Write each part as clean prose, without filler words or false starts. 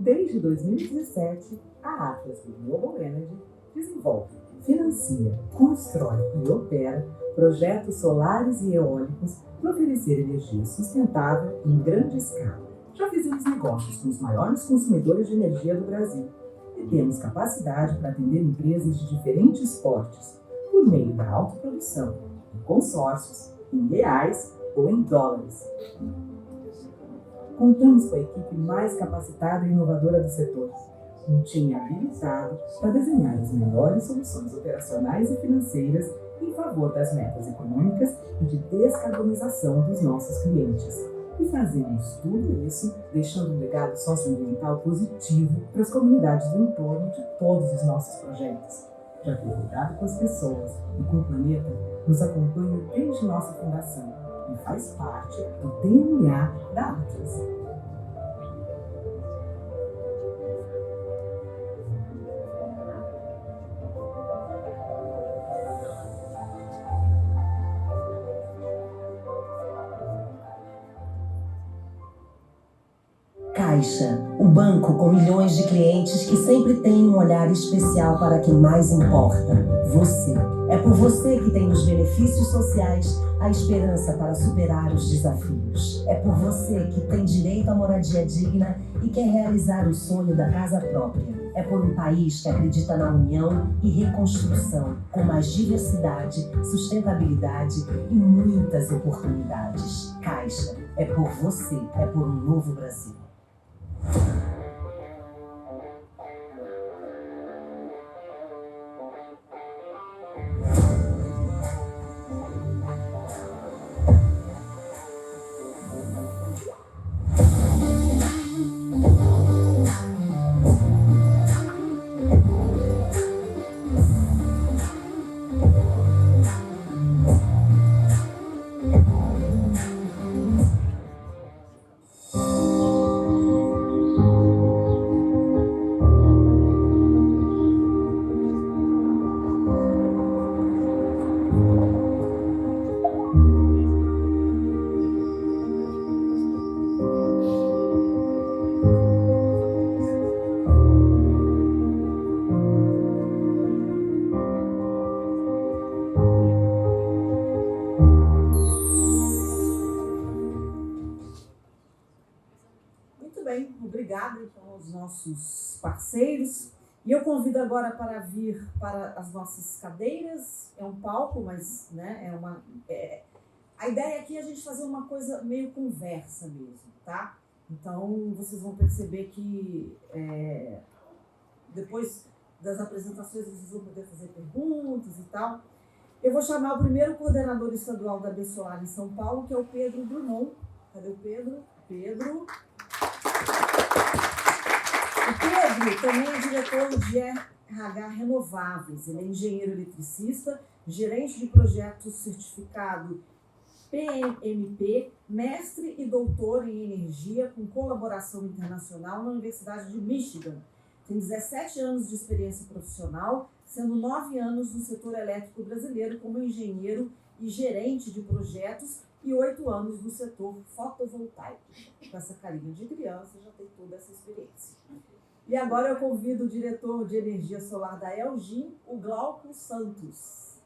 Desde 2017, a Atlas Renewable Energy desenvolve, financia, constrói e opera projetos solares e eólicos para oferecer energia sustentável em grande escala. Já fizemos negócios com os maiores consumidores de energia do Brasil e temos capacidade para atender empresas de diferentes portes por meio da autoprodução, em consórcios, em reais ou em dólares. Contamos com a equipe mais capacitada e inovadora do setor, um time habilitado para desenhar as melhores soluções operacionais e financeiras em favor das metas econômicas e de descarbonização dos nossos clientes. E fazemos tudo isso deixando um legado socioambiental positivo para as comunidades do entorno de todos os nossos projetos. Já que o cuidado com as pessoas e com o planeta nos acompanha desde nossa fundação e faz parte do DNA da Atlas. Caixa, o banco com milhões de clientes que sempre tem um olhar especial para quem mais importa, você. É por você que tem nos benefícios sociais a esperança para superar os desafios. É por você que tem direito à moradia digna e quer realizar o sonho da casa própria. É por um país que acredita na união e reconstrução, com mais diversidade, sustentabilidade e muitas oportunidades. Caixa, é por você, é por um novo Brasil. Obrigada então, aos nossos parceiros. E eu convido agora para vir para as nossas cadeiras. É um palco, mas né, a ideia aqui é a gente fazer uma coisa meio conversa mesmo, tá? Então, vocês vão perceber que depois das apresentações vocês vão poder fazer perguntas e tal. Eu vou chamar o primeiro coordenador estadual da Bessolar em São Paulo, que é o Pedro Drummond. Cadê o Pedro? Pedro. O Pedro também é diretor de RH Renováveis. Ele é engenheiro eletricista, gerente de projetos certificado PMP, mestre e doutor em energia com colaboração internacional na Universidade de Michigan. Tem 17 anos de experiência profissional, sendo 9 anos no setor elétrico brasileiro como engenheiro e gerente de projetos e 8 anos no setor fotovoltaico. Com essa carinha de criança, já tem toda essa experiência. E agora eu convido o diretor de energia solar da Elgin, o Glauco Santos.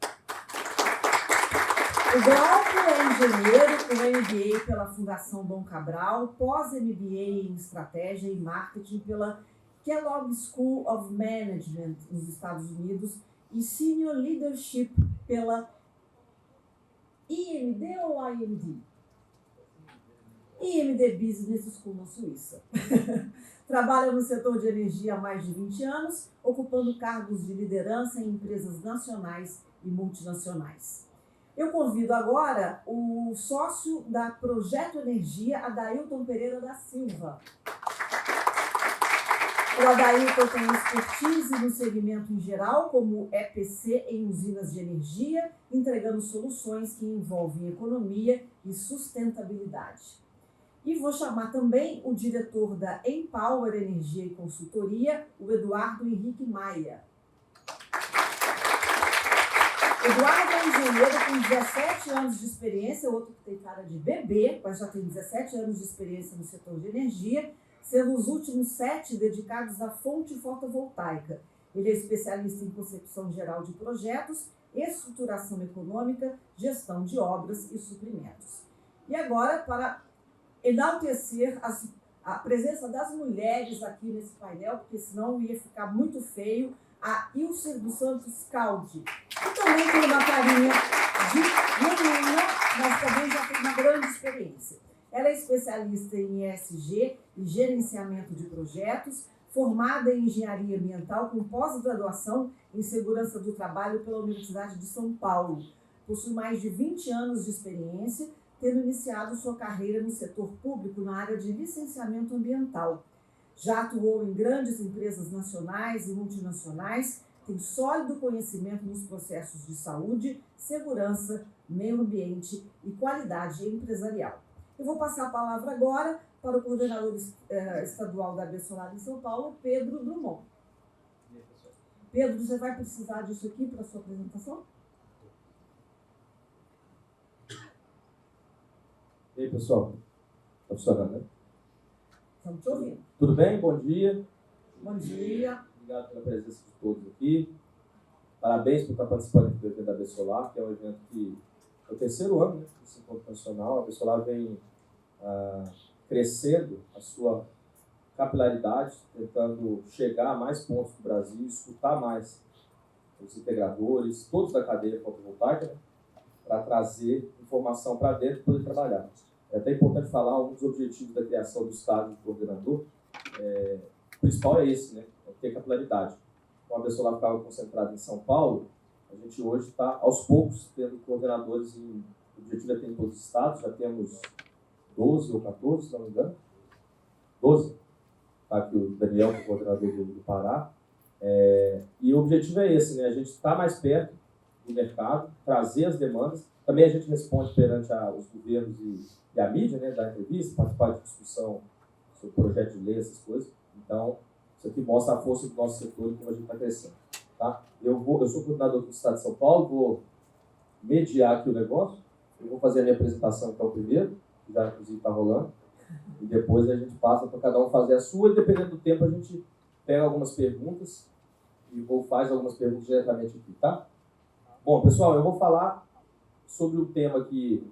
O Glauco é engenheiro com MBA pela Fundação Dom Cabral, pós-MBA em Estratégia e Marketing pela Kellogg School of Management nos Estados Unidos e Senior Leadership pela IMD ou IMD? IMD Business School na Suíça. Trabalha no setor de energia há mais de 20 anos, ocupando cargos de liderança em empresas nacionais e multinacionais. Eu convido agora o sócio da Projeto Energia, Adailton Pereira da Silva. O Adailton tem expertise no segmento em geral, como EPC em usinas de energia, entregando soluções que envolvem economia e sustentabilidade. E vou chamar também o diretor da Empower Energia e Consultoria, o Eduardo Henrique Maia. Eduardo é engenheiro com 17 anos de experiência, outro que tem cara de bebê, mas já tem 17 anos de experiência no setor de energia, sendo os últimos 7 dedicados à fonte fotovoltaica. Ele é especialista em concepção geral de projetos, estruturação econômica, gestão de obras e suprimentos. E agora, para enaltecer a presença das mulheres aqui nesse painel, porque senão ia ficar muito feio, a Ilse dos Santos Caldi, que também tem uma carinha de menina, mas também já tem uma grande experiência. Ela é especialista em ESG e gerenciamento de projetos, formada em engenharia ambiental com pós-graduação em segurança do trabalho pela Universidade de São Paulo. Possui mais de 20 anos de experiência, tendo iniciado sua carreira no setor público na área de licenciamento ambiental. Já atuou em grandes empresas nacionais e multinacionais, tem sólido conhecimento nos processos de saúde, segurança, meio ambiente e qualidade empresarial. Eu vou passar a palavra agora para o coordenador estadual da Absolar em São Paulo, Pedro Drummond. Pedro, você vai precisar disso aqui para a sua apresentação? E aí, pessoal? Está funcionando, né? Estamos te ouvindo. Tudo bem? Bom dia. Bom dia. Obrigado pela presença de todos aqui. Parabéns por estar participando aqui do evento da Absolar, que é um evento que é o 3º ano, né, desse encontro nacional. A Absolar vem crescendo a sua capilaridade, tentando chegar a mais pontos do Brasil, escutar mais os integradores, todos da cadeia fotovoltaica, né, para trazer informação para dentro e poder trabalhar. É até importante falar, um dos objetivos da criação do estágio de coordenador, o principal é esse, né, é ter capilaridade. Como a Absolar ficava concentrada em São Paulo, a gente hoje está, aos poucos, tendo coordenadores o objetivo é ter em todos os estados, já temos 12 ou 14, se não me engano. 12. Está aqui o Daniel, que é o coordenador do Pará. E o objetivo é esse, né? A gente está mais perto do mercado, trazer as demandas. Também a gente responde perante os governos e a mídia, né? Da entrevista, participar de discussão sobre projeto de lei, essas coisas. Então, isso aqui mostra a força do nosso setor e como a gente está crescendo. Tá? Eu sou coordenador do Estado de São Paulo, vou mediar aqui o negócio. Eu vou fazer a minha apresentação, então, primeiro, que já inclusive está rolando, e depois a gente passa para cada um fazer a sua, e dependendo do tempo a gente pega algumas perguntas e faz algumas perguntas diretamente aqui, tá? Bom, pessoal, eu vou falar sobre o tema que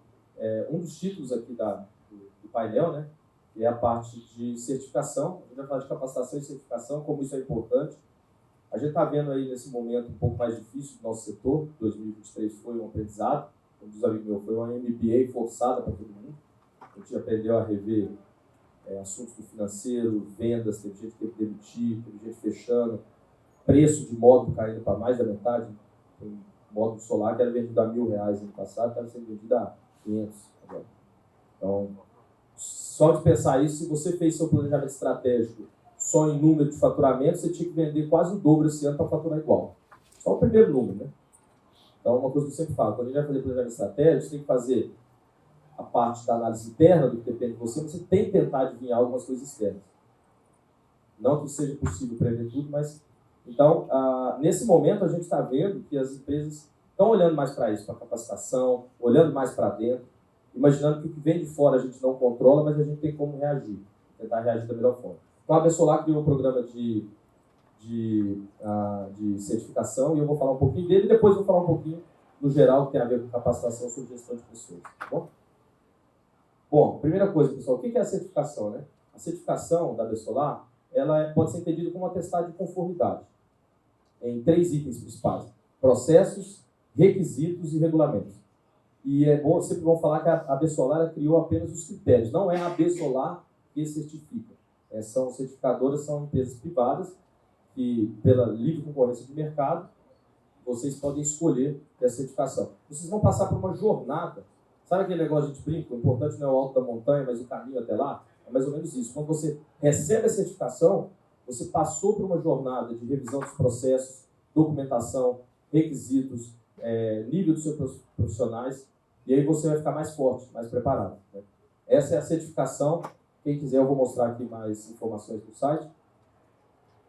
um dos títulos aqui do painel, né, que é a parte de certificação. A gente vai falar de capacitação e certificação, como isso é importante. A gente está vendo aí nesse momento um pouco mais difícil do nosso setor. 2023 foi um aprendizado, como diz o amigo meu, foi uma MBA forçada para todo mundo. A gente aprendeu a rever assuntos do financeiro, vendas, teve gente que teve que demitir, teve gente fechando, preço de módulo caindo para mais da metade. Tem um módulo solar que era vendido a R$1.000 no passado, estava sendo vendido a 500 agora. Então, só de pensar isso, se você fez seu planejamento estratégico só em número de faturamento, você tinha que vender quase o dobro esse ano para faturar igual. Só o primeiro número, né? Então, uma coisa que eu sempre falo, quando a gente vai fazer planejamento estratégico, você tem que fazer a parte da análise interna, do que depende de você, mas você tem que tentar adivinhar algumas coisas externas. Não que seja possível prever tudo, mas... Então, nesse momento, a gente está vendo que as empresas estão olhando mais para isso, para capacitação, olhando mais para dentro, imaginando que o que vem de fora a gente não controla, mas a gente tem como reagir, tentar reagir da melhor forma. Então, a Absolar criou um programa de certificação, e eu vou falar um pouquinho dele, e depois eu vou falar um pouquinho no geral, que tem a ver com capacitação sobre gestão de pessoas. Tá bom? Bom, primeira coisa, pessoal, o que é a certificação, né? A certificação da Absolar, ela pode ser entendida como um atestado de conformidade, em 3 itens principais: processos, requisitos e regulamentos. E é bom, sempre vão falar que a Absolar criou apenas os critérios, não é a Absolar que certifica. São certificadoras, são empresas privadas que, pela livre concorrência de mercado, vocês podem escolher essa certificação. Vocês vão passar por uma jornada. Sabe aquele negócio de a gente brinca? O importante não é o alto da montanha, mas o caminho até lá? É mais ou menos isso. Quando você recebe a certificação, você passou por uma jornada de revisão dos processos, documentação, requisitos, nível dos seus profissionais, e aí você vai ficar mais forte, mais preparado, né? Essa é a certificação. Quem quiser, eu vou mostrar aqui mais informações do site.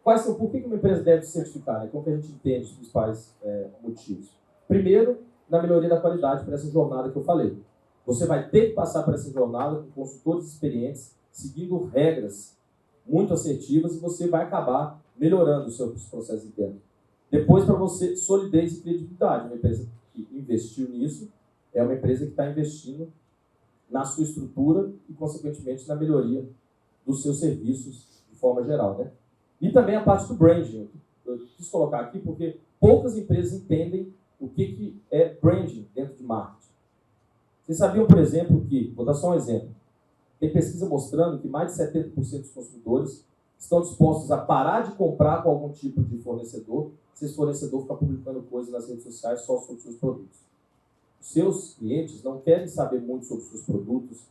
Por que uma empresa deve se certificar, né? Como que a gente entende os principais motivos? Primeiro, na melhoria da qualidade para essa jornada que eu falei. Você vai ter que passar por essa jornada com consultores experientes, seguindo regras muito assertivas e você vai acabar melhorando os seus processos internos. Depois, para você, solidez e credibilidade. Uma empresa que investiu nisso é uma empresa que está investindo na sua estrutura e, consequentemente, na melhoria dos seus serviços de forma geral, né? E também a parte do branding. Eu quis colocar aqui porque poucas empresas entendem o que é branding dentro de marketing. Vocês sabiam, por exemplo, que, vou dar só um exemplo, tem pesquisa mostrando que mais de 70% dos consumidores estão dispostos a parar de comprar com algum tipo de fornecedor se esse fornecedor ficar publicando coisas nas redes sociais só sobre os seus produtos. Os seus clientes não querem saber muito sobre os seus produtos,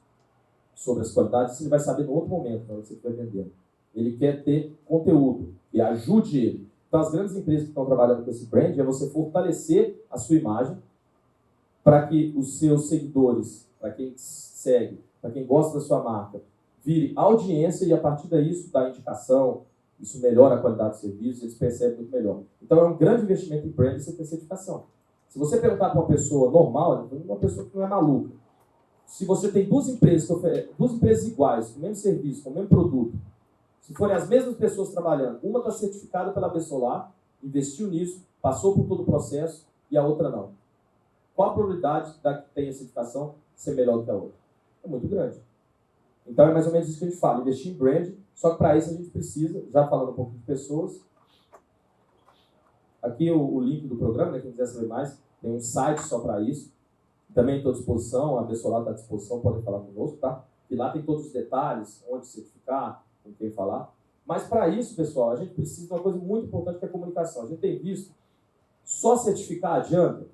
sobre as qualidades, isso ele vai saber no outro momento, quando você estiver vendendo. Ele quer ter conteúdo que ajude ele. Então, as grandes empresas que estão trabalhando com esse brand é você fortalecer a sua imagem para que os seus seguidores, para quem segue, para quem gosta da sua marca, vire audiência e, a partir daí, isso dá indicação, isso melhora a qualidade do serviço, eles percebem muito melhor. Então, é um grande investimento em brand você ter certificação. Se você perguntar para uma pessoa normal, uma pessoa que não é maluca, se você tem duas empresas iguais, com o mesmo serviço, com o mesmo produto, se forem as mesmas pessoas trabalhando, uma está certificada pela Bessolar, investiu nisso, passou por todo o processo, e a outra não. Qual a probabilidade da que tem a certificação ser melhor do que a outra? É muito grande. Então é mais ou menos isso que a gente fala, investir em brand, só que para isso a gente precisa, já falando um pouco de pessoas, aqui o link do programa, né, quem quiser saber mais, tem um site só para isso, também estou à disposição, a Bessolar está à disposição, podem falar conosco, tá? E lá tem todos os detalhes, onde certificar, com quem falar. Mas para isso, pessoal, a gente precisa de uma coisa muito importante que é a comunicação. A gente tem visto, só certificar adianta.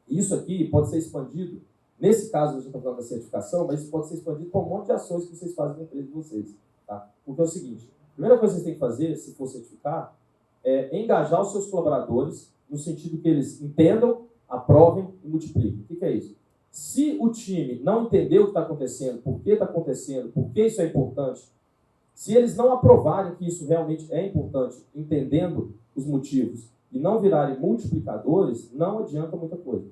Isso aqui pode ser expandido, nesse caso a gente está falando da certificação, mas isso pode ser expandido para um monte de ações que vocês fazem na empresa de vocês. Tá? Porque é o seguinte, a primeira coisa que vocês têm que fazer, se for certificar, é engajar os seus colaboradores no sentido que eles entendam, aprovem e multipliquem. O que é isso? Se o time não entender o que está acontecendo, por que está acontecendo, por que isso é importante, se eles não aprovarem que isso realmente é importante, entendendo os motivos, e não virarem multiplicadores, não adianta muita coisa.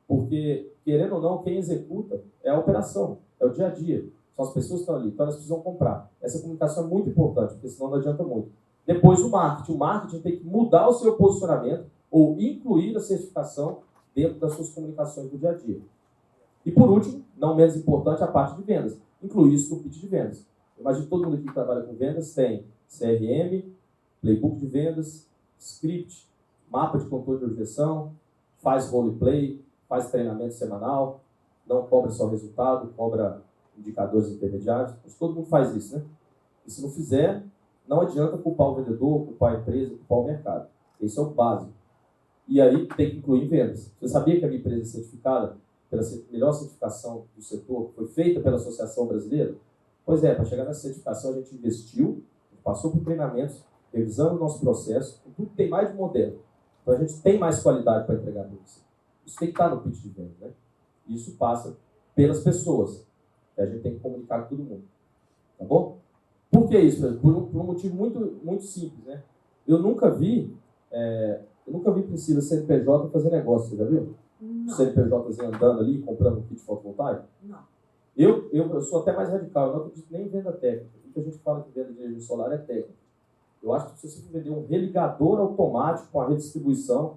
Porque, querendo ou não, quem executa é a operação, é o dia a dia. São as pessoas que estão ali, então elas precisam comprar. Essa comunicação é muito importante, porque senão não adianta muito. Depois o marketing. O marketing tem que mudar o seu posicionamento ou incluir a certificação dentro das suas comunicações do dia a dia. E por último, não menos importante, a parte de vendas. Incluir isso no pitch de vendas. Imagina que todo mundo aqui que trabalha com vendas tem CRM, playbook de vendas, script, mapa de controle de objeção, faz roleplay, faz treinamento semanal, não cobra só resultado, cobra indicadores intermediários. Mas todo mundo faz isso, né? E se não fizer, não adianta culpar o vendedor, culpar a empresa, culpar o mercado. Esse é o básico. E aí tem que incluir vendas. Você sabia que a minha empresa é certificada pela melhor certificação do setor, foi feita pela Associação Brasileira? Pois é, para chegar nessa certificação a gente investiu, passou por treinamentos, revisando o nosso processo, tudo tem mais de moderno. Então a gente tem mais qualidade para entregar para você. Isso tem que estar no pitch de venda, né? Isso passa pelas pessoas. Que a gente tem que comunicar com todo mundo. Tá bom? Por que isso? Por um motivo muito simples, né? Eu nunca vi Priscila, CNPJ fazer negócio, você já viu? Não. O CNPJ andando ali, comprando um kit fotovoltaico? Não. Eu sou até mais radical, eu não acredito nem em venda técnica. Muita gente fala que venda de energia solar é técnica. Eu acho que se você vender um religador automático com a redistribuição,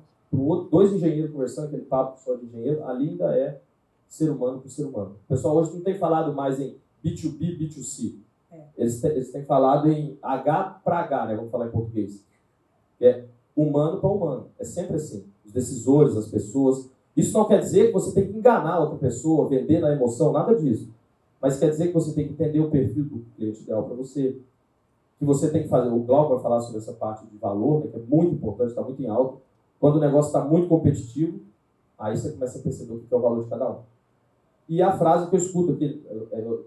dois engenheiros conversando, aquele papo só de engenheiro, ali ainda é ser humano com ser humano. O pessoal hoje não tem falado mais em B2B, B2C. Eles têm falado em H para H, né? Vamos falar em português. É humano para humano. É sempre assim. Os decisores, as pessoas. Isso não quer dizer que você tem que enganar outra pessoa, vender na emoção, nada disso. Mas quer dizer que você tem que entender o perfil do cliente ideal para você. Que você tem que fazer. O Glauco vai falar sobre essa parte de valor, né, que é muito importante, está muito em alta. Quando o negócio está muito competitivo, aí você começa a perceber o que é o valor de cada um. E a frase que eu escuto aqui,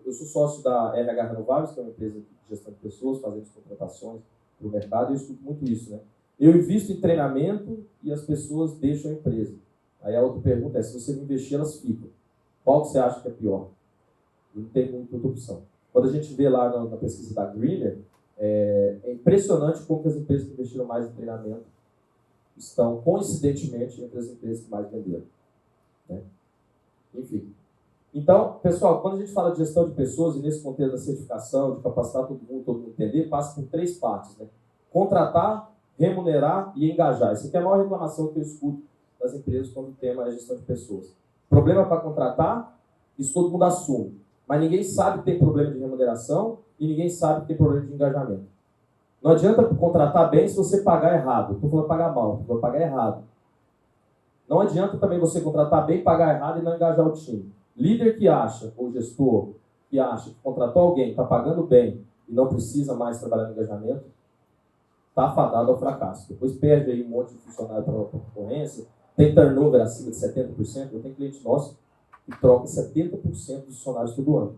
eu sou sócio da RH Renováveis, que é uma empresa de gestão de pessoas, fazendo contratações para o mercado, e eu escuto muito isso, né? Eu invisto em treinamento e as pessoas deixam a empresa. Aí a outra pergunta é, se você não investir, elas ficam. Qual que você acha que é pior? Não tem muita opção. Quando a gente vê lá na pesquisa da Greener, é impressionante como que as empresas que investiram mais em treinamento estão, coincidentemente, entre as empresas que mais venderam. Né? Enfim. Então, pessoal, quando a gente fala de gestão de pessoas, e nesse contexto da certificação, de capacitar todo mundo entender, passa por 3 partes, né? Contratar, remunerar e engajar. Essa aqui é a maior reclamação que eu escuto das empresas quando o tema é gestão de pessoas. Problema para contratar, isso todo mundo assume. Mas ninguém sabe que tem problema de remuneração e ninguém sabe que tem problema de engajamento. Não adianta contratar bem se você pagar errado. Estou falando pagar mal, estou falando pagar errado. Não adianta também você contratar bem, pagar errado e não engajar o time. Líder que acha, ou gestor que acha que contratou alguém, está pagando bem e não precisa mais trabalhar no engajamento, está afadado ao fracasso. Depois perde aí um monte de funcionário para a concorrência, tem turnover acima de 70%. Eu tenho cliente nosso que troca 70% dos funcionários todo ano.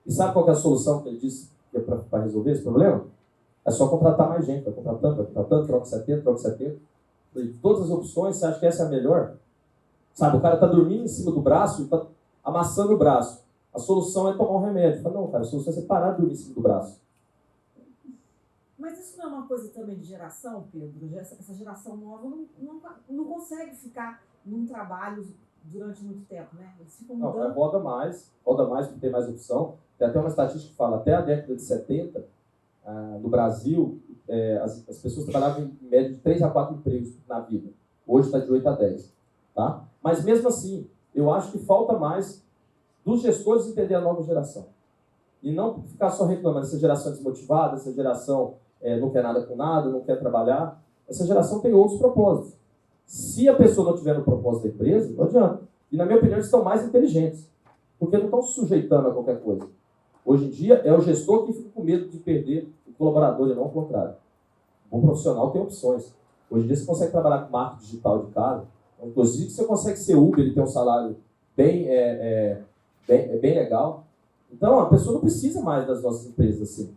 E sabe qual que é a solução que ele disse que é para resolver esse problema? É só contratar mais gente, vai contratando, troca 70, troca 70. De todas as opções, você acha que essa é a melhor? Sabe, o cara está dormindo em cima do braço e está amassando o braço. A solução é tomar um remédio. Fala, não, cara, a solução é você parar de dormir em cima do braço. Mas isso não é uma coisa também de geração, Pedro? Essa geração nova não consegue ficar num trabalho durante muito tempo, né? Eles ficam mudando. Não, roda mais porque tem mais opção. Tem até uma estatística que fala, até a década de 70, no Brasil, as pessoas trabalhavam em média de 3 a 4 empregos na vida. Hoje está de 8 a 10. Tá? Mas mesmo assim, eu acho que falta mais dos gestores entender a nova geração. E não ficar só reclamando, essa geração desmotivada, essa geração não quer nada com nada, não quer trabalhar. Essa geração tem outros propósitos. Se a pessoa não tiver no propósito da empresa, não adianta. E na minha opinião, eles estão mais inteligentes, porque não estão se sujeitando a qualquer coisa. Hoje em dia, é o gestor que fica com medo de perder o colaborador e não o contrário. O bom profissional tem opções. Hoje em dia, você consegue trabalhar com marketing digital de casa. Inclusive, você consegue ser Uber e ter um salário bem legal. Então, a pessoa não precisa mais das nossas empresas assim.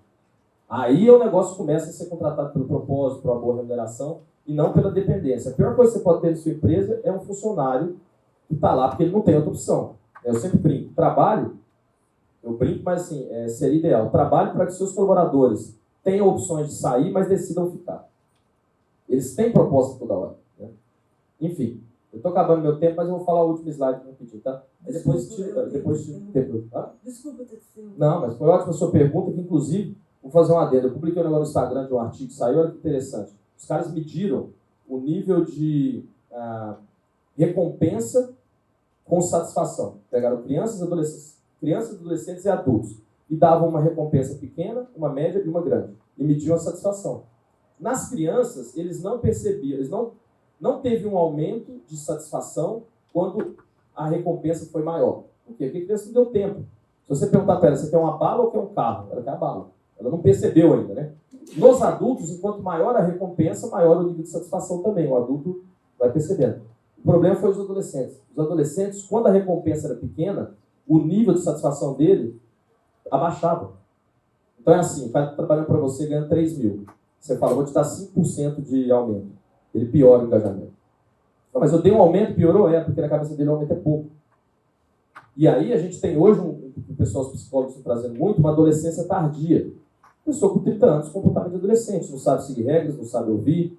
Aí o negócio começa a ser contratado pelo propósito, por uma boa remuneração, e não pela dependência. A pior coisa que você pode ter na sua empresa é um funcionário que está lá porque ele não tem outra opção. Eu sempre brinco. Trabalho, eu brinco, mas assim, seria ideal. Trabalho para que seus colaboradores tenham opções de sair, mas decidam ficar. Eles têm proposta toda hora. Né? Enfim, eu estou acabando meu tempo, mas eu vou falar o último slide para repetir, tá? Aí depois Desculpa ter te Não, mas foi ótima a sua pergunta, que inclusive, vou fazer um adendo. Eu publiquei um negócio no Instagram de um artigo que saiu, olha que interessante. Os caras mediram o nível de recompensa com satisfação. Pegaram crianças, adolescentes e adultos e davam uma recompensa pequena, uma média e uma grande. E mediam a satisfação. Nas crianças, eles não percebiam, eles não teve um aumento de satisfação quando a recompensa foi maior. Por quê? Porque a criança não deu tempo. Se você perguntar para ela, você quer uma bala ou quer um carro? Ela quer a bala. Ela não percebeu ainda, né? Nos adultos, enquanto maior a recompensa, maior o nível de satisfação também. O adulto vai percebendo. O problema foi os adolescentes. Os adolescentes, quando a recompensa era pequena, o nível de satisfação dele abaixava. Então é assim, o cara está trabalhando para você ganhando 3 mil. Você fala, vou te dar 5% de aumento. Ele piora o engajamento. Não, mas eu dei um aumento, piorou? Porque na cabeça dele o aumento é pouco. E aí a gente tem hoje, o pessoal, os psicólogos estão trazendo muito, uma adolescência tardia. Pessoa com 30 anos, comportamento de adolescente, não sabe seguir regras, não sabe ouvir,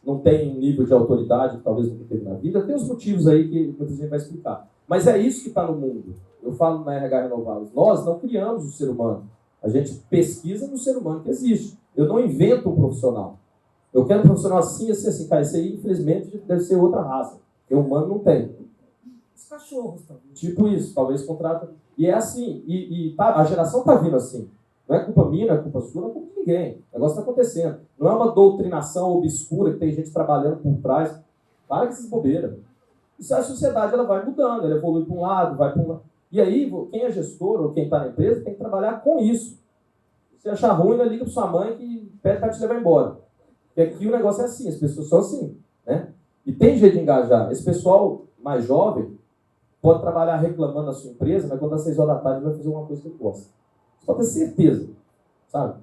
não tem um nível de autoridade que talvez nunca teve na vida. Tem os motivos aí que muita gente vai explicar. Mas é isso que está no mundo. Eu falo na RH Renováveis. Nós não criamos o ser humano. A gente pesquisa no ser humano que existe. Eu não invento um profissional. Eu quero um profissional assim, assim. Cara, esse aí, infelizmente, deve ser outra raça. Porque o humano não tem. Os cachorros também. Tipo isso, talvez contrata. E é assim. A geração está vindo assim. Não é culpa minha, não é culpa sua, não é culpa de ninguém. O negócio está acontecendo. Não é uma doutrinação obscura que tem gente trabalhando por trás. Para com essas bobeiras. Isso a sociedade ela vai mudando, ela evolui para um lado, vai para um lado. E aí, quem é gestor ou quem está na empresa tem que trabalhar com isso. Se achar ruim, liga para sua mãe que pede para te levar embora. Porque aqui o negócio é assim, as pessoas são assim. Né? E tem jeito de engajar. Esse pessoal mais jovem pode trabalhar reclamando na sua empresa, mas quando às 6 horas da tarde vai fazer uma coisa que ele gosta. Você pode ter certeza, sabe?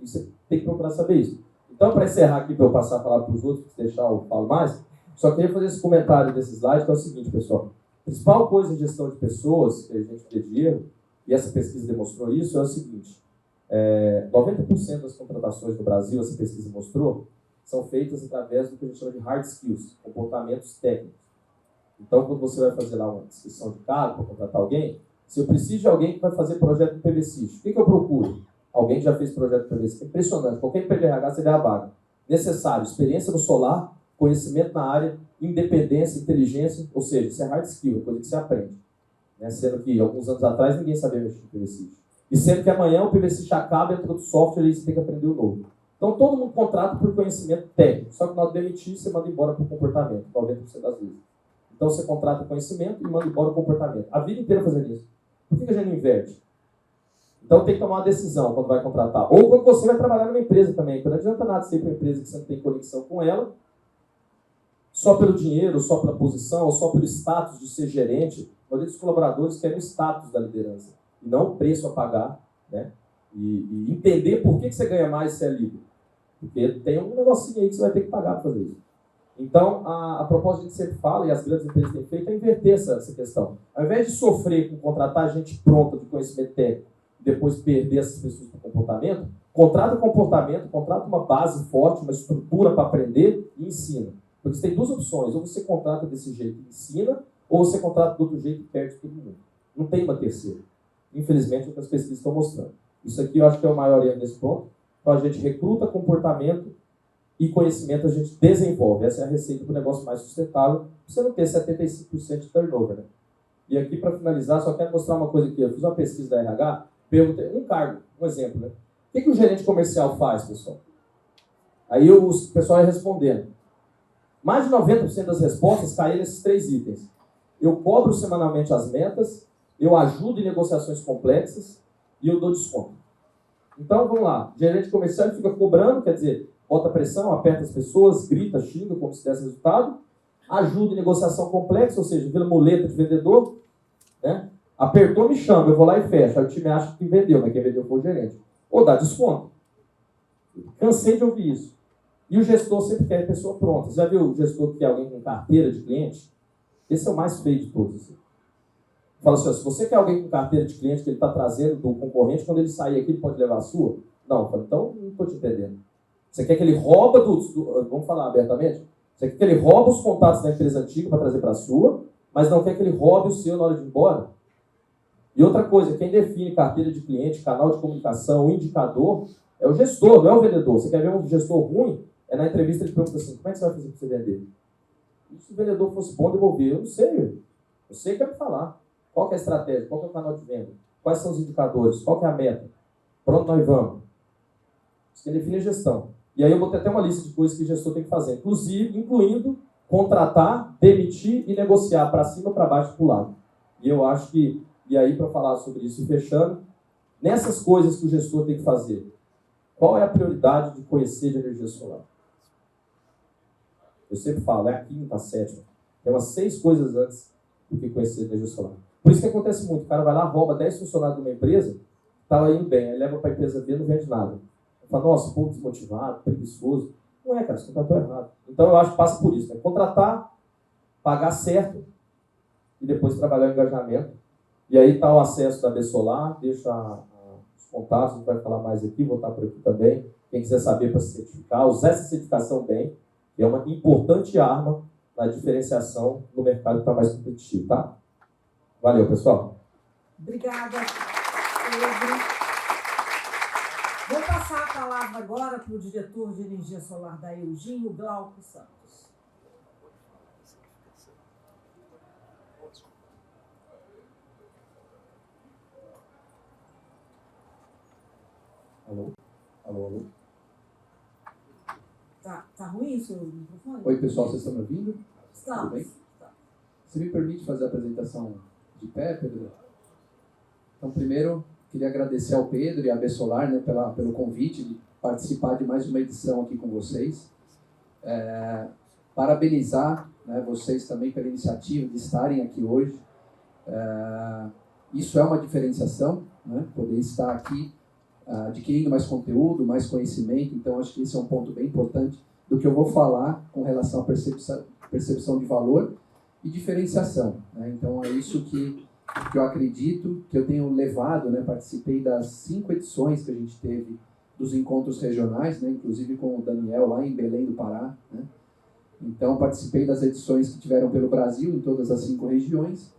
E você tem que procurar saber isso. Então, para encerrar aqui, para eu passar a palavra para os outros, se deixar eu falo mais, só queria fazer esse comentário desse slide, que é o seguinte, pessoal. A principal coisa em gestão de pessoas que a gente vê de erro, e essa pesquisa demonstrou isso, é o seguinte. 90% das contratações no Brasil, essa pesquisa mostrou, são feitas através do que a gente chama de hard skills, comportamentos técnicos. Então, quando você vai fazer lá uma descrição de cargo para contratar alguém, se eu preciso de alguém que vai fazer projeto de PVC, o que eu procuro? Alguém que já fez projeto de PVC. É impressionante. Qualquer empresa de RH você vê a vaga. Necessário, experiência no solar, conhecimento na área, independência, inteligência, ou seja, isso é hard skill, é coisa que você aprende. Né? Sendo que, alguns anos atrás, ninguém sabia mexer em PVC. E sendo que amanhã o PVC já acaba, entra outro software e você tem que aprender o novo. Então, todo mundo contrata por conhecimento técnico. Só que na hora de demitir, você manda embora por comportamento, 90% das vezes. Então, você contrata conhecimento e manda embora o comportamento. A vida inteira fazendo isso. Por que a gente não inverte? Então, tem que tomar uma decisão quando vai contratar. Ou quando você vai trabalhar numa empresa também. Porque não adianta nada você ir para uma empresa que você não tem conexão com ela, só pelo dinheiro, só pela posição, ou só pelo status de ser gerente. A maioria dos colaboradores querem o status da liderança, e não o preço a pagar, né? E entender por que você ganha mais se é líder. Porque tem um negocinho aí que você vai ter que pagar para fazer isso. Então, a proposta que a gente sempre fala, e as grandes empresas têm feito, é inverter essa questão. Ao invés de sofrer com contratar gente pronta de conhecimento técnico e depois perder essas pessoas para o comportamento, contrata comportamento, contrata uma base forte, uma estrutura para aprender e ensina. Porque você tem duas opções: ou você contrata desse jeito e ensina, ou você contrata do outro jeito e perde todo mundo. Não tem uma terceira. Infelizmente, é o que as pesquisas estão mostrando. Isso aqui eu acho que é o maior erro nesse ponto. Então, a gente recruta comportamento e conhecimento a gente desenvolve. Essa é a receita para o negócio mais sustentável, para você não ter 75% de turnover. Né? E aqui, para finalizar, só quero mostrar uma coisa aqui. Eu fiz uma pesquisa da RH, perguntei, um cargo, um exemplo. Né? O que o gerente comercial faz, pessoal? Aí o pessoal ia respondendo. Mais de 90% das respostas caíram nesses 3 itens. Eu cobro semanalmente as metas, eu ajudo em negociações complexas e eu dou desconto. Então, vamos lá. O gerente comercial fica cobrando, quer dizer, bota pressão, aperta as pessoas, grita, xinga, como se desse resultado. Ajuda em negociação complexa, ou seja, vira muleta de vendedor. Né? Apertou, me chama, eu vou lá e fecho. Aí o time acha que vendeu, mas quem vendeu foi o gerente. Ou dá desconto. Cansei de ouvir isso. E o gestor sempre quer a pessoa pronta. Você já viu o gestor que quer alguém com carteira de cliente? Esse é o mais feio de todos. Assim. Fala assim, ó, se você quer alguém com carteira de cliente que ele está trazendo do concorrente, quando ele sair aqui, ele pode levar a sua? Não, falo, então não estou te entendendo. Você quer que ele rouba vamos falar abertamente? Você quer que ele rouba os contatos da empresa antiga para trazer para a sua, mas não quer que ele roube o seu na hora de ir embora? E outra coisa, quem define carteira de cliente, canal de comunicação, indicador, é o gestor, não é o vendedor. Você quer ver um gestor ruim? É na entrevista ele pergunta assim, como é que você vai fazer para você vender? E se o vendedor fosse bom devolver? Eu não sei. Eu sei que é para falar. Qual que é a estratégia? Qual que é o canal de venda? Quais são os indicadores? Qual que é a meta? Para onde nós vamos? Isso que define a gestão. E aí eu botei até uma lista de coisas que o gestor tem que fazer, incluindo contratar, demitir e negociar para cima, para baixo e para o lado. E eu acho que, e aí para falar sobre isso e fechando, nessas coisas que o gestor tem que fazer, qual é a prioridade de conhecer de energia solar? Eu sempre falo, é a quinta, a sétima. Tem umas 6 coisas antes do que conhecer de energia solar. Por isso que acontece muito, o cara vai lá, rouba 10 funcionários de uma empresa, está lá indo bem, aí leva para a empresa B, não vende nada. Fala, nossa, povo desmotivado, preguiçoso. Não é, cara, você contratou errado. Então eu acho que passa por isso, né? Contratar, pagar certo e depois trabalhar o engajamento. E aí está o acesso da B Solar, deixa os contatos, a gente vai falar mais aqui, vou estar por aqui também. Quem quiser saber para se certificar, usar essa certificação bem, que é uma importante arma na diferenciação no mercado que está mais competitivo, tá? Valeu, pessoal. Obrigada, Pedro. Vou passar a palavra agora para o diretor de energia solar da Eugin, o Glauco Santos. Alô? Alô, alô? Tá ruim o seu microfone? Oi, pessoal, vocês estão me ouvindo? Estamos. Tudo bem? Você me permite fazer a apresentação de pé, Pedro? Então, primeiro, queria agradecer ao Pedro e à B Solar, né, pelo convite de participar de mais uma edição aqui com vocês. Parabenizar, né, vocês também pela iniciativa de estarem aqui hoje. Isso é uma diferenciação, né, poder estar aqui adquirindo mais conteúdo, mais conhecimento. Então, acho que esse é um ponto bem importante do que eu vou falar com relação à percepção de valor e diferenciação. Né? Então, é isso que eu acredito, que eu tenho levado, né? Participei das 5 edições que a gente teve dos encontros regionais, né? Inclusive com o Daniel lá em Belém do Pará. Né? Então, participei das edições que tiveram pelo Brasil, em todas as 5 regiões.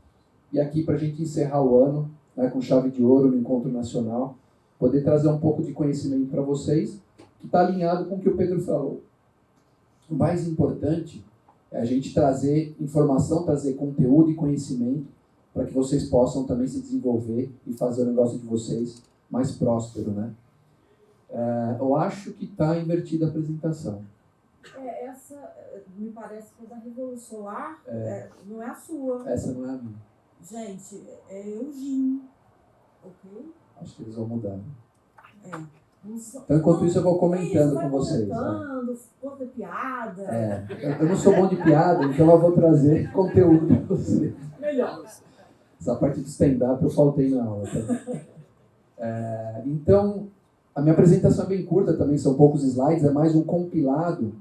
E aqui, para a gente encerrar o ano, né, com chave de ouro no Encontro Nacional, poder trazer um pouco de conhecimento para vocês, que está alinhado com o que o Pedro falou. O mais importante é a gente trazer informação, trazer conteúdo e conhecimento para que vocês possam também se desenvolver e fazer o negócio de vocês mais próspero, né? Eu acho que está invertida a apresentação. Essa, me parece que é da Revolução Solar, não é a sua. Essa não é a minha. Gente, é Eugênio, ok? Acho que eles vão mudar. Então, enquanto isso, eu vou comentando com vocês. Comentando, conta piada. Eu não sou bom de piada, então eu vou trazer conteúdo para vocês. Melhor. Essa parte de stand-up eu faltei na aula. Tá? Então, a minha apresentação é bem curta também, são poucos slides, é mais um compilado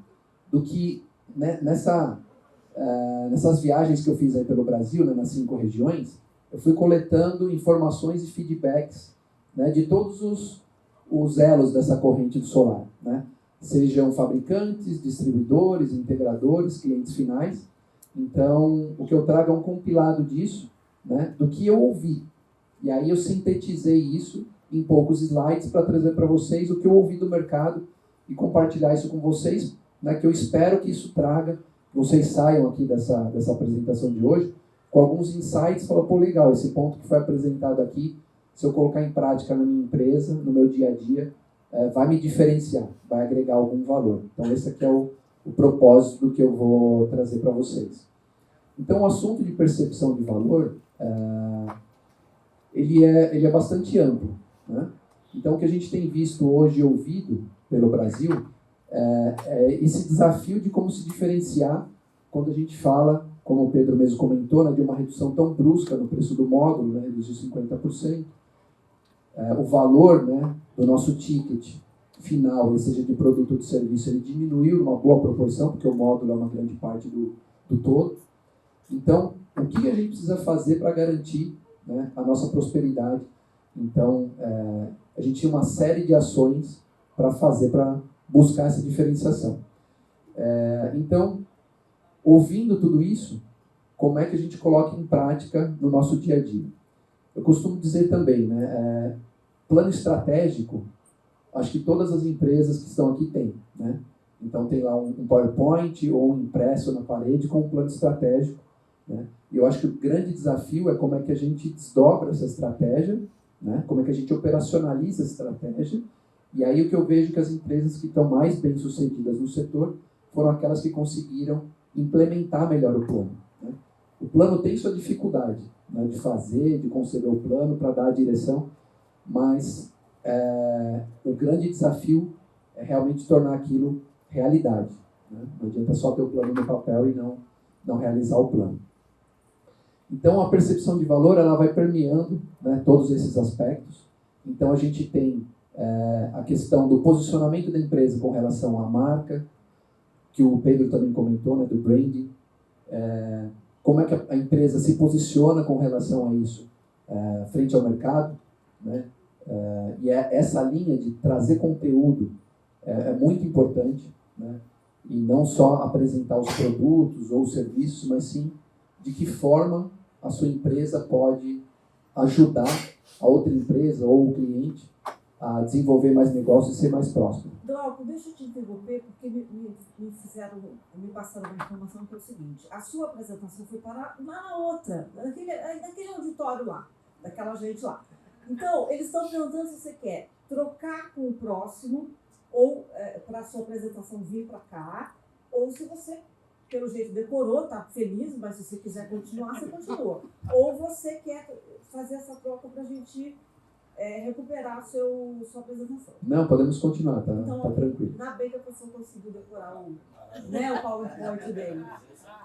do que, né, nessas viagens que eu fiz aí pelo Brasil, né, nas 5 regiões, eu fui coletando informações e feedbacks, né, de todos os elos dessa corrente do solar, né? Sejam fabricantes, distribuidores, integradores, clientes finais. Então, o que eu trago é um compilado disso, né, do que eu ouvi. E aí eu sintetizei isso em poucos slides para trazer para vocês o que eu ouvi do mercado e compartilhar isso com vocês, né, que eu espero que isso traga, que vocês saiam aqui dessa apresentação de hoje com alguns insights, falar, pô, legal, esse ponto que foi apresentado aqui, se eu colocar em prática na minha empresa, no meu dia a dia, vai me diferenciar, vai agregar algum valor. Então, esse aqui é o propósito do que eu vou trazer para vocês. Então, o assunto de percepção de valor, ele é bastante amplo, né? Então, o que a gente tem visto hoje e ouvido pelo Brasil é esse desafio de como se diferenciar quando a gente fala, como o Pedro mesmo comentou, né, de uma redução tão brusca no preço do módulo, né, reduziu 50%. O valor, né, do nosso ticket final, seja de produto ou de serviço, ele diminuiu numa boa proporção, porque o módulo é uma grande parte do todo. Então, o que a gente precisa fazer para garantir, né, a nossa prosperidade? Então, a gente tinha uma série de ações para fazer, para buscar essa diferenciação. Então, ouvindo tudo isso, como é que a gente coloca em prática no nosso dia a dia? Eu costumo dizer também, né, plano estratégico, acho que todas as empresas que estão aqui têm, né? Então tem lá um PowerPoint ou um impresso na parede com um plano estratégico, né? E eu acho que o grande desafio é como é que a gente desdobra essa estratégia, né? Como é que a gente operacionaliza essa estratégia. E aí o que eu vejo que as empresas que estão mais bem sucedidas no setor foram aquelas que conseguiram implementar melhor o plano, né? O plano tem sua dificuldade, né, de fazer, de conceber o plano para dar a direção, mas o grande desafio é realmente tornar aquilo realidade, né? Não adianta só ter o plano no papel e não realizar o plano. Então, a percepção de valor ela vai permeando, né, todos esses aspectos. Então, a gente tem a questão do posicionamento da empresa com relação à marca, que o Pedro também comentou, né, do branding. Como é que a empresa se posiciona com relação a isso frente ao mercado, né? E essa linha de trazer conteúdo é muito importante, né? E não só apresentar os produtos ou os serviços, mas sim de que forma a sua empresa pode ajudar a outra empresa ou o cliente a desenvolver mais negócios e ser mais próximo. Glauco, deixa eu te interromper, porque me passaram uma informação que é o seguinte: a sua apresentação foi para na outra, naquele auditório lá, daquela gente lá. Então, eles estão perguntando se você quer trocar com o próximo, ou para a sua apresentação vir para cá, ou se você, pelo jeito, decorou, tá feliz, mas se você quiser continuar, você continua. Ou você quer fazer essa troca para a gente recuperar sua apresentação. Não, podemos continuar, tá, então, tá tranquilo. Ainda bem que a pessoa conseguiu decorar o PowerPoint dele.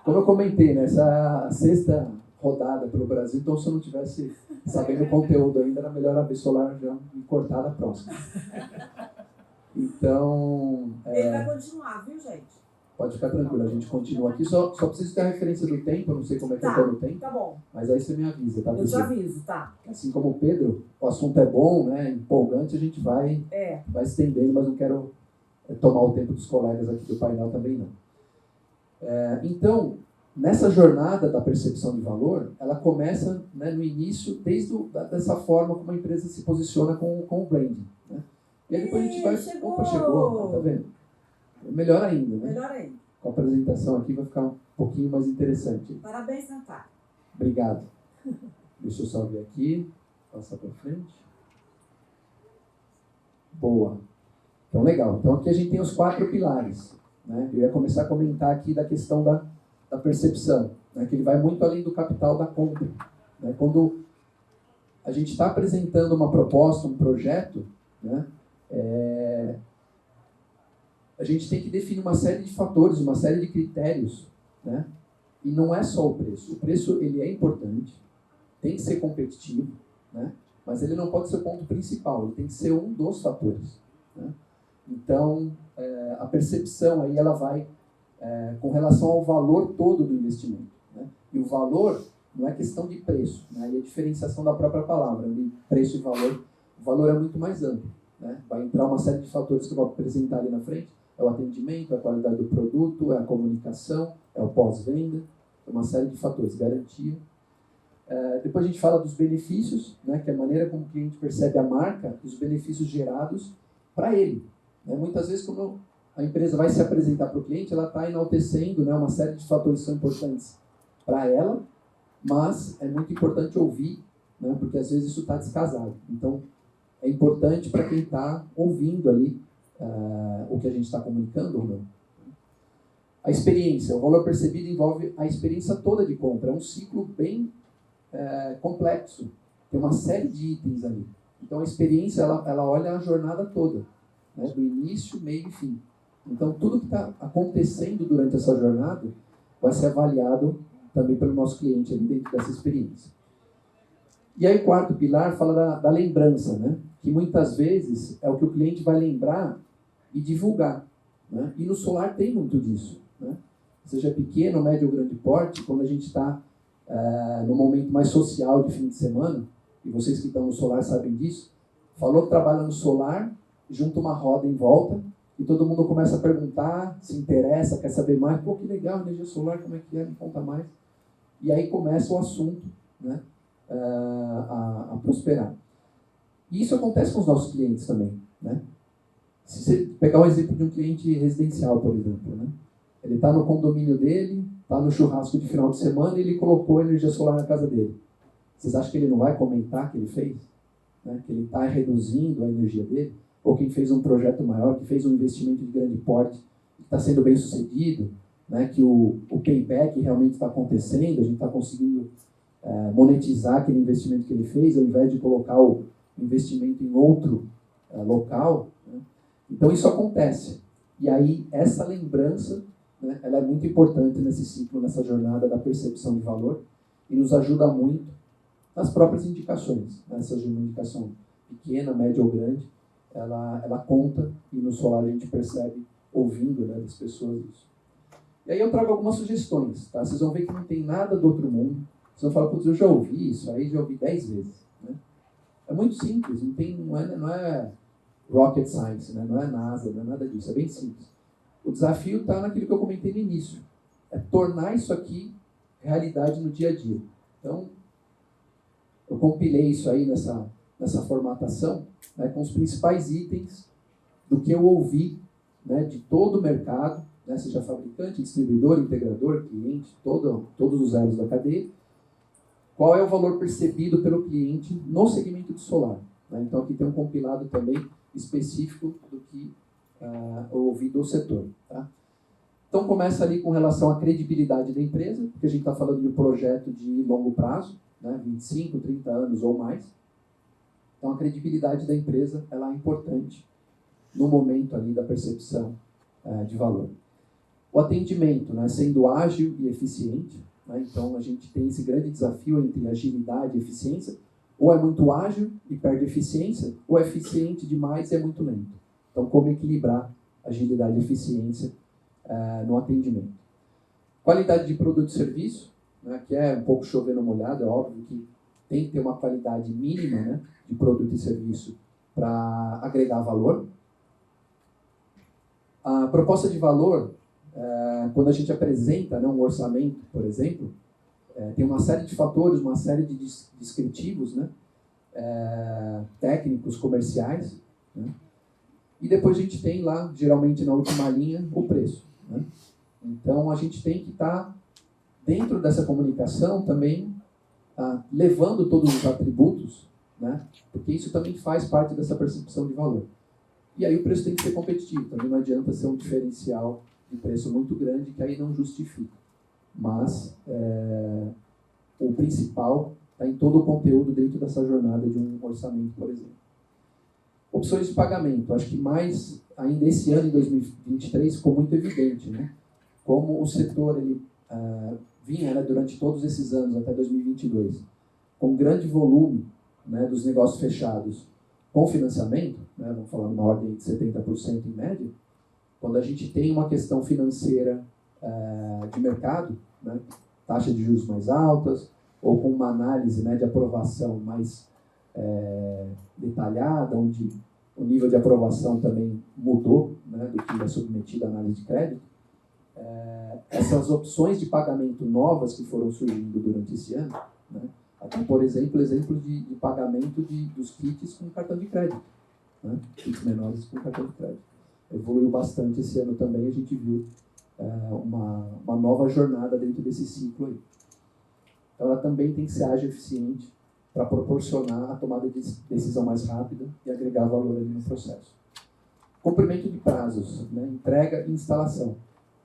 Como eu comentei, né, essa é a 6ª rodada pelo Brasil, então se eu não tivesse sabendo o conteúdo ainda, era melhor a Solar já me cortar da próxima. Então... Ele vai continuar, viu, gente? Pode ficar tranquilo, a gente continua aqui. Só preciso ter a referência do tempo, eu não sei como é que eu tô no tempo. Tá bom. Mas aí você me avisa, tá? Eu te aviso, tá? Assim como o Pedro, o assunto é bom, né? Empolgante, a gente vai estendendo, mas não quero tomar o tempo dos colegas aqui do painel também, não. Então, nessa jornada da percepção de valor, ela começa, né, no início, dessa forma como a empresa se posiciona com o branding. Né? E aí depois a gente vai... Chegou! Opa, chegou, tá vendo? Melhor ainda, né? Melhor ainda. Com a apresentação aqui vai ficar um pouquinho mais interessante. Parabéns, Natália. Obrigado. Deixa eu só ver aqui. Passar para frente. Boa. Então, legal. Então, aqui a gente tem os 4 pilares. Né? Eu ia começar a comentar aqui da questão da percepção, né? Que ele vai muito além do capital da compra. Né? Quando a gente está apresentando uma proposta, um projeto, né? A gente tem que definir uma série de fatores, uma série de critérios, né? E não é só o preço. O preço, ele é importante, tem que ser competitivo, né? Mas ele não pode ser o ponto principal, ele tem que ser um dos fatores. Né? Então, a percepção aí ela vai com relação ao valor todo do investimento. Né? E o valor não é questão de preço, né? E a diferenciação da própria palavra, de preço e valor, o valor é muito mais amplo. Né? Vai entrar uma série de fatores que eu vou apresentar ali na frente, é o atendimento, é a qualidade do produto, é a comunicação, é o pós-venda, é uma série de fatores, garantia. Depois a gente fala dos benefícios, né, que é a maneira como o cliente percebe a marca e os benefícios gerados para ele. Né? Muitas vezes, quando a empresa vai se apresentar para o cliente, ela está enaltecendo, né, uma série de fatores que são importantes para ela, mas é muito importante ouvir, né, porque às vezes isso está descasado. Então, é importante para quem está ouvindo ali o que a gente está comunicando ou não. A experiência, o valor percebido envolve a experiência toda de compra. É um ciclo bem complexo. Tem uma série de itens ali. Então, a experiência, ela olha a jornada toda, né? Do início, meio e fim. Então, tudo que está acontecendo durante essa jornada vai ser avaliado também pelo nosso cliente ali dentro dessa experiência. E aí, o 4º pilar fala da lembrança, né? Que muitas vezes é o que o cliente vai lembrar e divulgar. Né? E no solar tem muito disso. Né? Seja pequeno, médio ou grande porte, quando a gente está no momento mais social de fim de semana, e vocês que estão no solar sabem disso, falou que trabalha no solar, junta uma roda em volta, e todo mundo começa a perguntar, se interessa, quer saber mais. Pô, que legal, energia solar, como é que é? Me conta mais. E aí começa o assunto, né, a prosperar. E isso acontece com os nossos clientes também. Né? Se você pegar o exemplo de um cliente residencial, por exemplo, né? Ele está no condomínio dele, está no churrasco de final de semana e ele colocou energia solar na casa dele. Vocês acham que ele não vai comentar que ele fez? Né? Que ele está reduzindo a energia dele? Ou quem fez um projeto maior, que fez um investimento de grande porte, que está sendo bem sucedido, né? Que o payback realmente está acontecendo, a gente está conseguindo monetizar aquele investimento que ele fez, ao invés de colocar o investimento em outro local. Né? Então isso acontece. E aí essa lembrança, né, ela é muito importante nesse ciclo, nessa jornada da percepção de valor, e nos ajuda muito nas próprias indicações. Né? Seja uma indicação pequena, média ou grande, ela conta, e no solar a gente percebe, ouvindo, né, das pessoas isso. E aí eu trago algumas sugestões. Tá? Vocês vão ver que não tem nada do outro mundo. Vocês vão falar, putz, eu já ouvi isso, aí já ouvi 10 vezes. Né? É muito simples, não é rocket science, né? Não é NASA, não é nada disso, é bem simples. O desafio está naquilo que eu comentei no início. É tornar isso aqui realidade no dia a dia. Então, eu compilei isso aí nessa formatação, né, com os principais itens do que eu ouvi, né, de todo o mercado, né, seja fabricante, distribuidor, integrador, cliente, todos os elos da cadeia. Qual é o valor percebido pelo cliente no segmento de solar? Né? Então, aqui tem um compilado também específico do que eu ouvi do setor. Tá? Então, começa ali com relação à credibilidade da empresa, porque a gente está falando de um projeto de longo prazo, né, 25, 30 anos ou mais. Então, a credibilidade da empresa ela é importante no momento ali da percepção de valor. O atendimento, né, sendo ágil e eficiente. Né, então, a gente tem esse grande desafio entre agilidade e eficiência. Ou é muito ágil e perde eficiência, ou é eficiente demais e é muito lento. Então, como equilibrar agilidade e eficiência no atendimento. Qualidade de produto e serviço, né, que é um pouco chover no molhado, é óbvio que tem que ter uma qualidade mínima, né, de produto e serviço para agregar valor. A proposta de valor, quando a gente apresenta, né, um orçamento, por exemplo, tem uma série de fatores, uma série de descritivos, né, técnicos, comerciais, né, e depois a gente tem lá, geralmente na última linha, o preço, né. Então a gente tem que estar dentro dessa comunicação também, levando todos os atributos, né, porque isso também faz parte dessa percepção de valor. E aí o preço tem que ser competitivo, também não adianta ser um diferencial de preço muito grande, que aí não justifica. Mas o principal está em todo o conteúdo dentro dessa jornada de um orçamento, por exemplo. Opções de pagamento. Acho que mais, ainda esse ano, em 2023, ficou muito evidente, né? Como o setor ele, vinha, né, durante todos esses anos, até 2022, com grande volume, né, dos negócios fechados com financiamento, né, vamos falar numa ordem de 70% em média. Quando a gente tem uma questão financeira de mercado, né, taxa de juros mais altas, ou com uma análise, né, de aprovação mais detalhada, onde o nível de aprovação também mudou, né, do que é submetido à análise de crédito, essas opções de pagamento novas que foram surgindo durante esse ano, né, até, por exemplo, exemplos de pagamento dos kits com cartão de crédito, né, kits menores com cartão de crédito. Evoluiu bastante esse ano também, a gente viu uma nova jornada dentro desse ciclo aí. Então ela também tem que ser ágil e eficiente para proporcionar a tomada de decisão mais rápida e agregar valor ali no processo. Cumprimento de prazos, né? Entrega e instalação.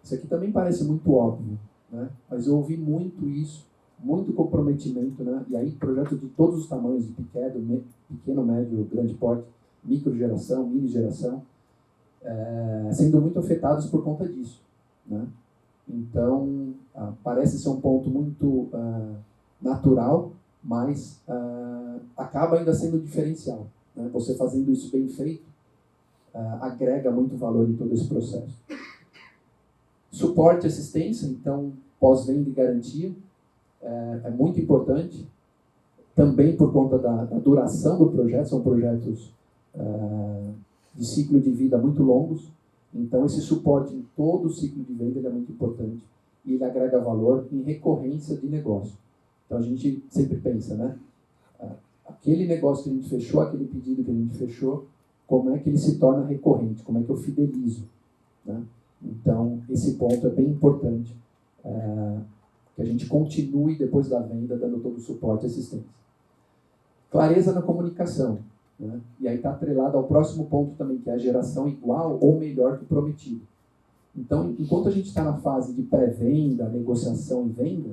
Isso aqui também parece muito óbvio, né? Mas eu ouvi muito isso, muito comprometimento, né? E aí projetos de todos os tamanhos, de pequeno, médio, grande porte, microgeração, mini geração, sendo muito afetados por conta disso, né? Então, parece ser um ponto muito natural, mas acaba ainda sendo diferencial, né? Você fazendo isso bem feito, agrega muito valor em todo esse processo. Suporte e assistência, então, pós-venda e garantia, é muito importante, também por conta da duração do projeto, são projetos de ciclo de vida muito longos, então esse suporte em todo o ciclo de venda é muito importante e ele agrega valor em recorrência de negócio. Então a gente sempre pensa, né? Aquele negócio que a gente fechou, aquele pedido que a gente fechou, como é que ele se torna recorrente, como é que eu fidelizo, né? Então esse ponto é bem importante, que a gente continue depois da venda dando todo o suporte e assistência. Clareza na comunicação, né? E aí está atrelado ao próximo ponto também, que é a geração igual ou melhor que o prometido. Então, enquanto a gente está na fase de pré-venda, negociação e venda,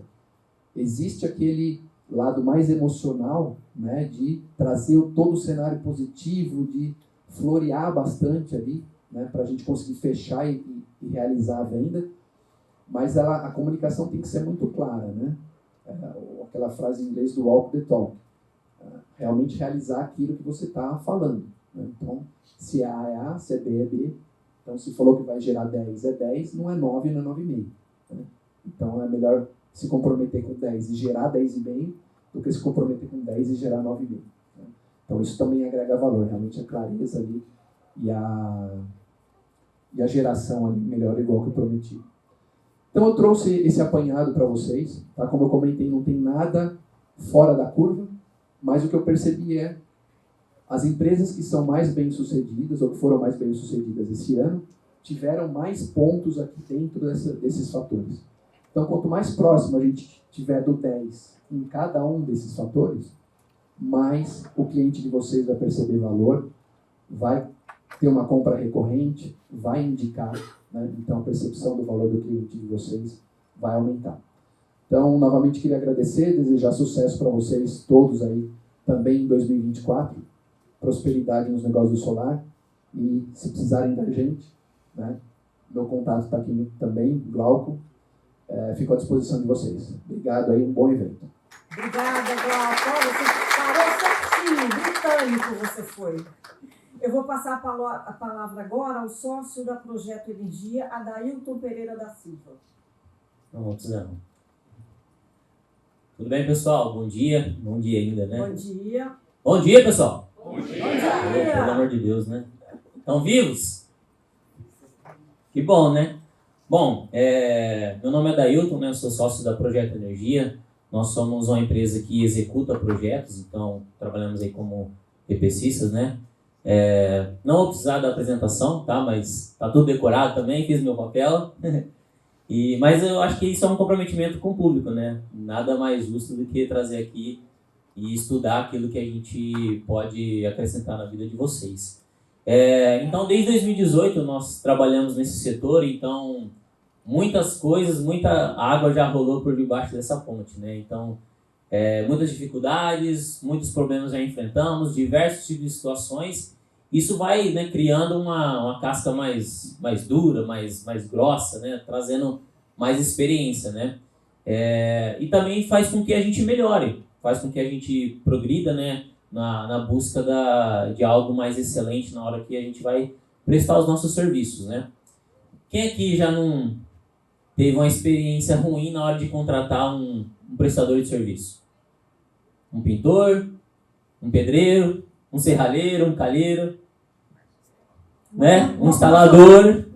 existe aquele lado mais emocional, né, de trazer todo o cenário positivo, de florear bastante ali, né, para a gente conseguir fechar e realizar a venda, mas a comunicação tem que ser muito clara, né? Aquela frase em inglês do walk the talk. Realmente realizar aquilo que você está falando, né? Então, se A é A, se é B é B. Então, se falou que vai gerar 10 é 10, não é 9, não é 9,5. Né? Então, é melhor se comprometer com 10 e gerar 10,5 do que se comprometer com 10 e gerar 9,5. Né? Então, isso também agrega valor, realmente a clareza ali e a geração ali melhor igual que o prometido. Então, eu trouxe esse apanhado para vocês, tá? Como eu comentei, não tem nada fora da curva, mas o que eu percebi as empresas que são mais bem-sucedidas, ou que foram mais bem-sucedidas esse ano, tiveram mais pontos aqui dentro desses fatores. Então, quanto mais próximo a gente tiver do 10 em cada um desses fatores, mais o cliente de vocês vai perceber valor, vai ter uma compra recorrente, vai indicar, né? Então, a percepção do valor do cliente de vocês vai aumentar. Então, novamente, queria agradecer, desejar sucesso para vocês todos aí, também em 2024, prosperidade nos negócios do solar, e se precisarem da gente, né, meu contato está aqui também, Glauco, fico à disposição de vocês. Obrigado aí, um bom evento. Obrigada, Glauco. Você parou certinho, britânico você foi. Eu vou passar a palavra agora ao sócio da Projeto Energia, Adailton Pereira da Silva. Vamos lá. Tudo bem, pessoal? Bom dia. Bom dia ainda, né? Bom dia. Bom dia, pessoal. Bom dia. Pelo amor de Deus, né? Estão vivos? Que bom, né? Bom, meu nome é Dailton, né? Eu sou sócio da Projeto Energia. Nós somos uma empresa que executa projetos, então trabalhamos aí como EPCistas, né? Não vou precisar da apresentação, tá? Mas tá tudo decorado também, fiz meu papel. Mas eu acho que isso é um comprometimento com o público, né? Nada mais justo do que trazer aqui e estudar aquilo que a gente pode acrescentar na vida de vocês. Então, desde 2018 nós trabalhamos nesse setor, então muitas coisas, muita água já rolou por debaixo dessa ponte, né? Então, muitas dificuldades, muitos problemas já enfrentamos, diversos tipos de situações. Isso vai, né, criando uma casca mais dura, mais grossa, né? Trazendo mais experiência, né? E também faz com que a gente melhore, faz com que a gente progrida, né? Na busca de algo mais excelente na hora que a gente vai prestar os nossos serviços, né? Quem aqui já não teve uma experiência ruim na hora de contratar um prestador de serviço? Um pintor, um pedreiro, um serralheiro, um calheiro, né? Um instalador,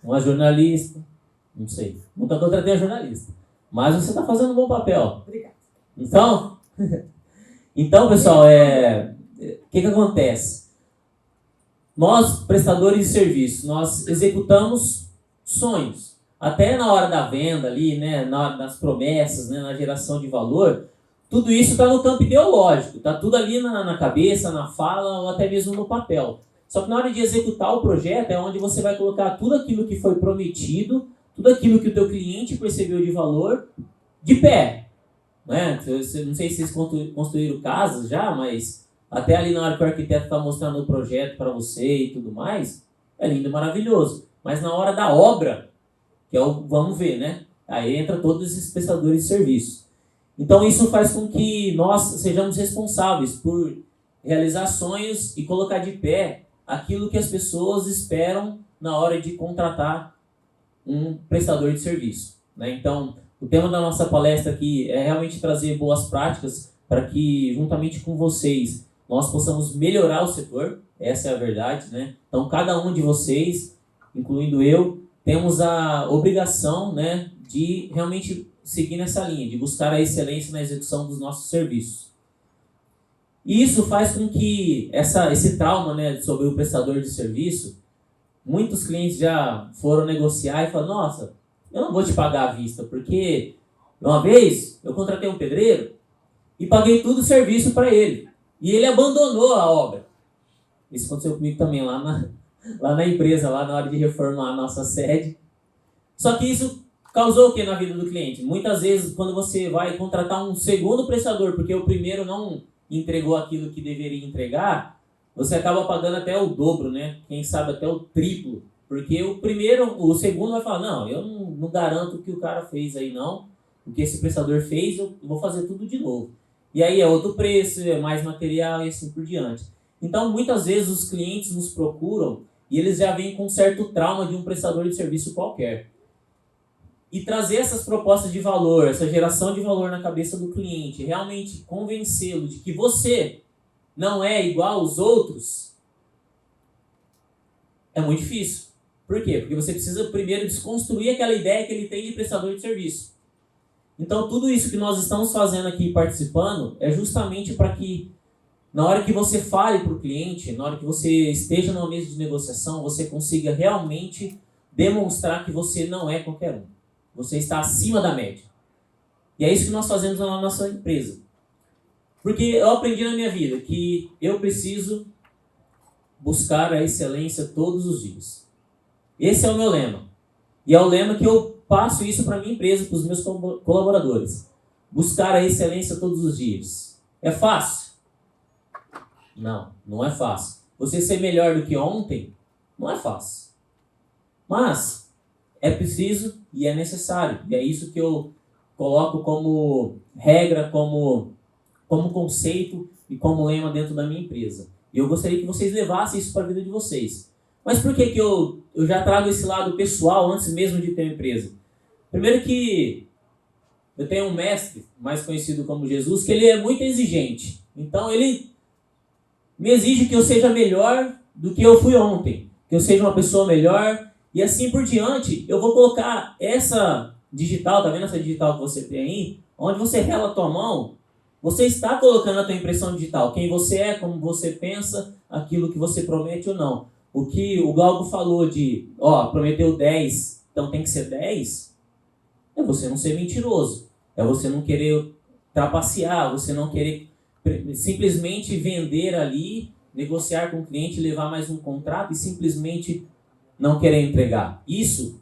uma jornalista, não sei. Nunca contratei uma jornalista, mas você está fazendo um bom papel. Obrigada. Então, pessoal, o que acontece? Nós, prestadores de serviço, nós executamos sonhos. Até na hora da venda ali, né, na hora das promessas, né, na geração de valor, tudo isso está no campo ideológico, está tudo ali na cabeça, na fala ou até mesmo no papel. Só que na hora de executar o projeto é onde você vai colocar tudo aquilo que foi prometido, tudo aquilo que o teu cliente percebeu de valor, de pé. Né? Não sei se vocês construíram casas já, mas até ali na hora que o arquiteto está mostrando o projeto para você e tudo mais, é lindo e maravilhoso. Mas na hora da obra, que é o vamos ver, né? Aí entra todos esses prestadores de serviço. Então isso faz com que nós sejamos responsáveis por realizar sonhos e colocar de pé aquilo que as pessoas esperam na hora de contratar um prestador de serviço, né? Então, o tema da nossa palestra aqui é realmente trazer boas práticas para que, juntamente com vocês, nós possamos melhorar o setor. Essa é a verdade, né? Então, cada um de vocês, incluindo eu, temos a obrigação, né, de realmente seguir nessa linha, de buscar a excelência na execução dos nossos serviços. E isso faz com que esse trauma, né, sobre o prestador de serviço, muitos clientes já foram negociar e falaram, nossa, eu não vou te pagar à vista, porque uma vez eu contratei um pedreiro e paguei tudo o serviço para ele. E ele abandonou a obra. Isso aconteceu comigo também lá na empresa, lá na hora de reformar a nossa sede. Só que isso causou o que na vida do cliente? Muitas vezes, quando você vai contratar um segundo prestador, porque o primeiro não entregou aquilo que deveria entregar, você acaba pagando até o dobro, né? Quem sabe até o triplo. Porque o segundo vai falar, não, eu não garanto o que o cara fez aí não, o que esse prestador fez, eu vou fazer tudo de novo. E aí é outro preço, é mais material e assim por diante. Então, muitas vezes os clientes nos procuram e eles já vêm com um certo trauma de um prestador de serviço qualquer. E trazer essas propostas de valor, essa geração de valor na cabeça do cliente, realmente convencê-lo de que você não é igual aos outros, é muito difícil. Por quê? Porque você precisa primeiro desconstruir aquela ideia que ele tem de prestador de serviço. Então, tudo isso que nós estamos fazendo aqui, participando, é justamente para que, na hora que você fale para o cliente, na hora que você esteja numa mesa de negociação, você consiga realmente demonstrar que você não é qualquer um. Você está acima da média. E é isso que nós fazemos na nossa empresa. Porque eu aprendi na minha vida que eu preciso buscar a excelência todos os dias. Esse é o meu lema. E é o lema que eu passo isso para a minha empresa, para os meus colaboradores. Buscar a excelência todos os dias. É fácil? Não é fácil. Você ser melhor do que ontem, não é fácil. Mas é preciso e é necessário. E é isso que eu coloco como regra, como conceito e como lema dentro da minha empresa. E eu gostaria que vocês levassem isso para a vida de vocês. Mas por que eu já trago esse lado pessoal antes mesmo de ter uma empresa? Primeiro que eu tenho um mestre, mais conhecido como Jesus, que ele é muito exigente. Então ele me exige que eu seja melhor do que eu fui ontem. Que eu seja uma pessoa melhor, E assim por diante, eu vou colocar essa digital, tá vendo essa digital que você tem aí? Onde você rela a tua mão, você está colocando a tua impressão digital. Quem você é, como você pensa, aquilo que você promete ou não. O que o Glauco falou de, prometeu 10, então tem que ser 10, é você não ser mentiroso. É você não querer trapacear, você não querer simplesmente vender ali, negociar com o cliente, levar mais um contrato e simplesmente não querer entregar. Isso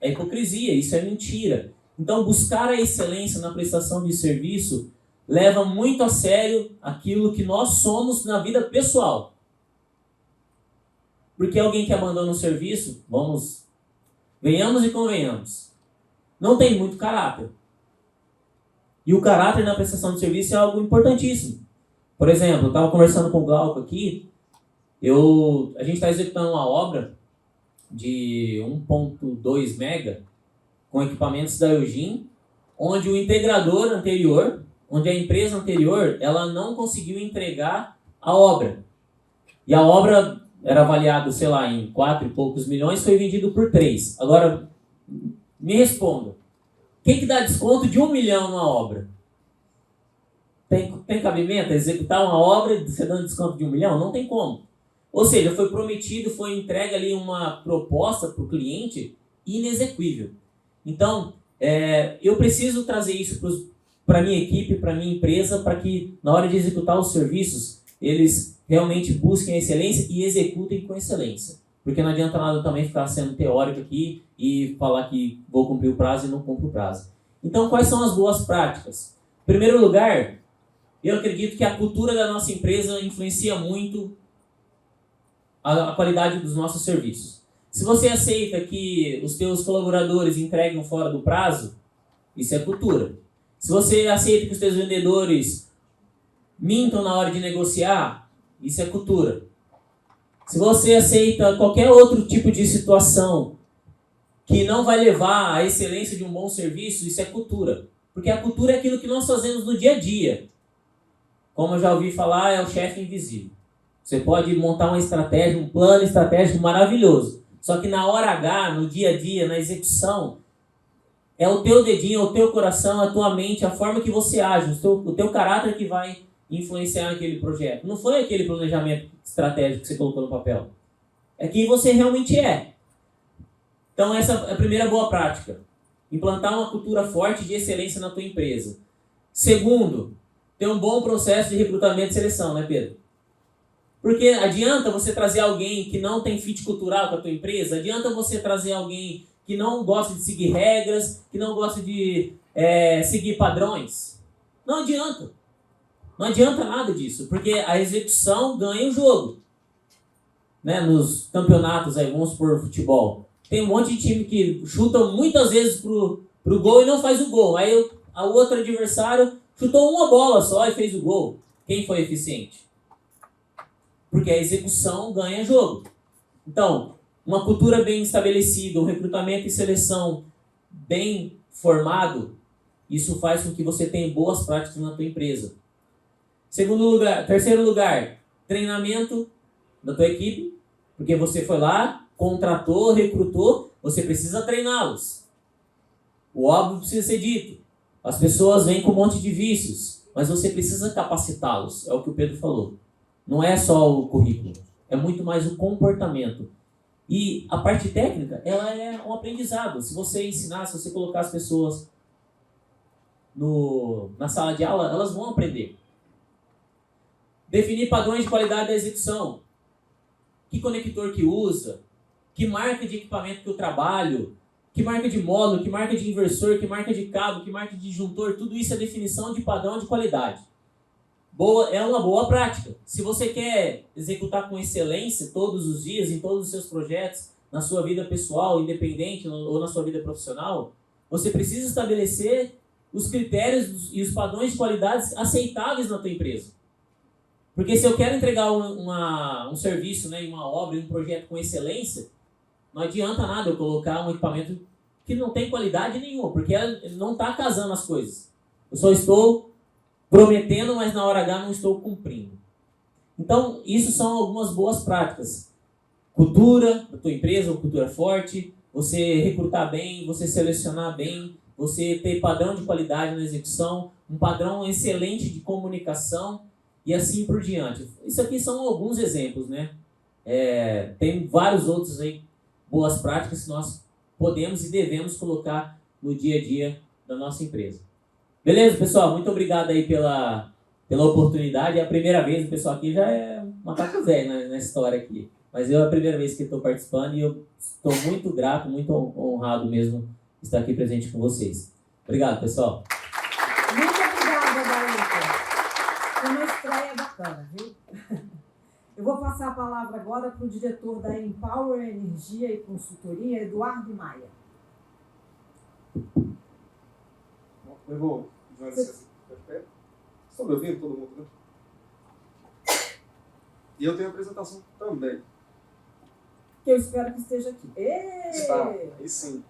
é hipocrisia, isso é mentira. Então, buscar a excelência na prestação de serviço leva muito a sério aquilo que nós somos na vida pessoal. Porque alguém que abandona o serviço, venhamos e convenhamos, não tem muito caráter. E o caráter na prestação de serviço é algo importantíssimo. Por exemplo, eu estava conversando com o Glauco aqui, a gente está executando uma obra de 1.2 mega com equipamentos da Eugene, onde o integrador anterior, onde a empresa anterior, ela não conseguiu entregar a obra. E a obra era avaliada, em 4 e poucos milhões, foi vendido por 3. Agora, me responda. Quem que dá desconto de 1 milhão numa obra? Tem cabimento executar uma obra e você dando desconto de 1 milhão? Não tem como. Ou seja, foi prometido, foi entregue ali uma proposta para o cliente inexequível. Então, eu preciso trazer isso para a minha equipe, para a minha empresa, para que na hora de executar os serviços, eles realmente busquem a excelência e executem com excelência. Porque não adianta nada também ficar sendo teórico aqui e falar que vou cumprir o prazo e não cumpro o prazo. Então, quais são as boas práticas? Em primeiro lugar, eu acredito que a cultura da nossa empresa influencia muito a qualidade dos nossos serviços. Se você aceita que os teus colaboradores entreguem fora do prazo, isso é cultura. Se você aceita que os teus vendedores mintam na hora de negociar, isso é cultura. Se você aceita qualquer outro tipo de situação que não vai levar à excelência de um bom serviço, isso é cultura. Porque a cultura é aquilo que nós fazemos no dia a dia. Como eu já ouvi falar, é o chefe invisível. Você pode montar uma estratégia, um plano estratégico maravilhoso. Só que na hora H, no dia a dia, na execução, é o teu dedinho, é o teu coração, a tua mente, a forma que você age, o teu caráter que vai influenciar naquele projeto. Não foi aquele planejamento estratégico que você colocou no papel. É quem você realmente é. Então essa é a primeira boa prática. Implantar uma cultura forte de excelência na tua empresa. Segundo, ter um bom processo de recrutamento e seleção, né, Pedro? Porque adianta você trazer alguém que não tem fit cultural com a tua empresa? Adianta você trazer alguém que não gosta de seguir regras, que não gosta de seguir padrões? Não adianta. Não adianta nada disso, porque a execução ganha o jogo. Né? Nos campeonatos, aí, vamos por futebol, tem um monte de time que chuta muitas vezes pro gol e não faz o gol. Aí o outro adversário chutou uma bola só e fez o gol. Quem foi eficiente? Porque a execução ganha jogo. Então, uma cultura bem estabelecida, um recrutamento e seleção bem formado, isso faz com que você tenha boas práticas na tua empresa. Terceiro lugar, treinamento da tua equipe, porque você foi lá, contratou, recrutou, você precisa treiná-los. O óbvio precisa ser dito. As pessoas vêm com um monte de vícios, mas você precisa capacitá-los, é o que o Pedro falou. Não é só o currículo, é muito mais o comportamento. E a parte técnica, ela é um aprendizado. Se você ensinar, se você colocar as pessoas na sala de aula, elas vão aprender. Definir padrões de qualidade da execução. Que conector que usa, que marca de equipamento que eu trabalho, que marca de módulo, que marca de inversor, que marca de cabo, que marca de disjuntor, tudo isso é definição de padrão de qualidade. É uma boa prática. Se você quer executar com excelência todos os dias, em todos os seus projetos, na sua vida pessoal, independente, ou na sua vida profissional, você precisa estabelecer os critérios e os padrões de qualidade aceitáveis na tua empresa. Porque se eu quero entregar um serviço, né, uma obra, um projeto com excelência, não adianta nada eu colocar um equipamento que não tem qualidade nenhuma, porque não está casando as coisas. Eu só estou prometendo, mas na hora H não estou cumprindo. Então, isso são algumas boas práticas. cultura da tua empresa, uma cultura forte, você recrutar bem, você selecionar bem, você ter padrão de qualidade na execução, um padrão excelente de comunicação e assim por diante. Isso aqui são alguns exemplos, né? Tem vários outros aí, boas práticas que nós podemos e devemos colocar no dia a dia da nossa empresa. Beleza, pessoal? Muito obrigado aí pela oportunidade. É a primeira vez, o pessoal aqui já é macaco velho nessa história aqui. Mas é a primeira vez que estou participando e eu estou muito grato, muito honrado mesmo de estar aqui presente com vocês. Obrigado, pessoal. Muito obrigada, Daílton. Foi uma estreia bacana, viu? Eu vou passar a palavra agora para o diretor da Empower Energia e Consultoria, Eduardo Maia. Eu vou pedir uma licença aqui. Estão me ouvindo, todo mundo, né? E eu tenho apresentação também. Que eu espero que esteja aqui. Está, aí sim.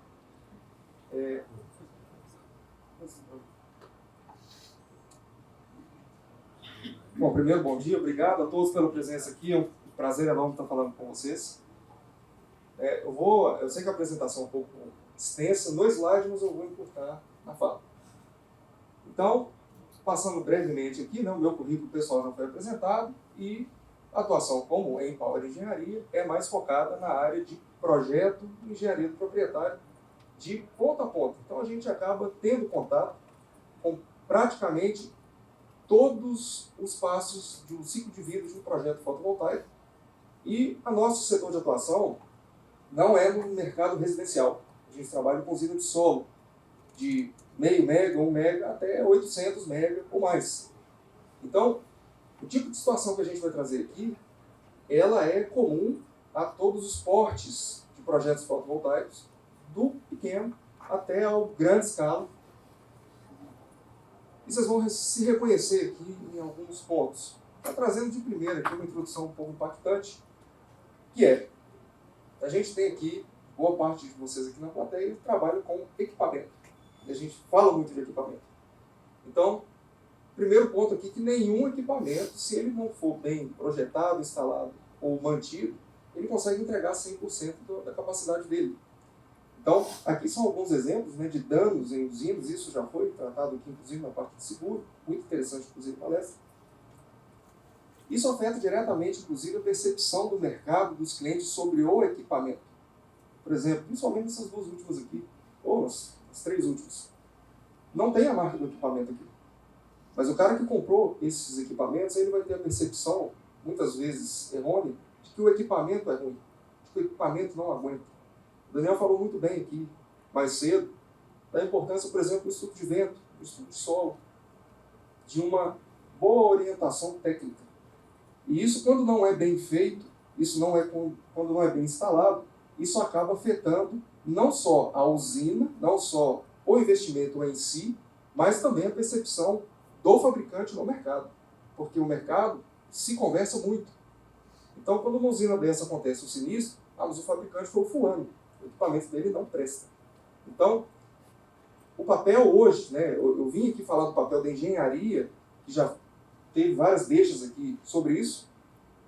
Bom, primeiro, bom dia, obrigado a todos pela presença aqui, é um prazer enorme estar falando com vocês. Eu sei que a apresentação é um pouco extensa, no slide, mas eu vou encurtar na fala. Então, passando brevemente aqui, o meu currículo pessoal não foi apresentado e a atuação como Empower Engenharia é mais focada na área de projeto e engenharia do proprietário de ponta a ponta. Então, a gente acaba tendo contato com praticamente todos os passos do ciclo de vida de um projeto fotovoltaico e o nosso setor de atuação não é no mercado residencial. A gente trabalha com usina de solo, de meio mega, 1 mega, até 800 mega ou mais. Então, o tipo de situação que a gente vai trazer aqui, ela é comum a todos os portes de projetos fotovoltaicos, do pequeno até ao grande escala. E vocês vão se reconhecer aqui em alguns pontos. Estou trazendo de primeira aqui uma introdução um pouco impactante, que a gente tem aqui, boa parte de vocês aqui na plateia, trabalham com equipamento. E a gente fala muito de equipamento. Então, primeiro ponto aqui, que nenhum equipamento, se ele não for bem projetado, instalado ou mantido, ele consegue entregar 100% da capacidade dele. Então, aqui são alguns exemplos de danos em usinas, isso já foi tratado aqui, inclusive, na parte de seguro, muito interessante, inclusive, palestra. Isso afeta diretamente, inclusive, a percepção do mercado, dos clientes sobre o equipamento. Por exemplo, principalmente essas duas últimas aqui, ou as 3 últimas. Não tem a marca do equipamento aqui. Mas o cara que comprou esses equipamentos, ele vai ter a percepção, muitas vezes errônea, de que o equipamento é ruim, de que o equipamento não aguenta. O Daniel falou muito bem aqui, mais cedo, da importância, por exemplo, do estudo de vento, do estudo de solo, de uma boa orientação técnica. E isso, quando não é bem feito, isso não é quando não é bem instalado, isso acaba afetando não só a usina, não só o investimento em si, mas também a percepção do fabricante no mercado. Porque o mercado se conversa muito. Então, quando uma usina dessa acontece um sinistro, mas o fabricante foi o fulano, o equipamento dele não presta. Então, o papel hoje, eu vim aqui falar do papel da engenharia, que já teve várias deixas aqui sobre isso,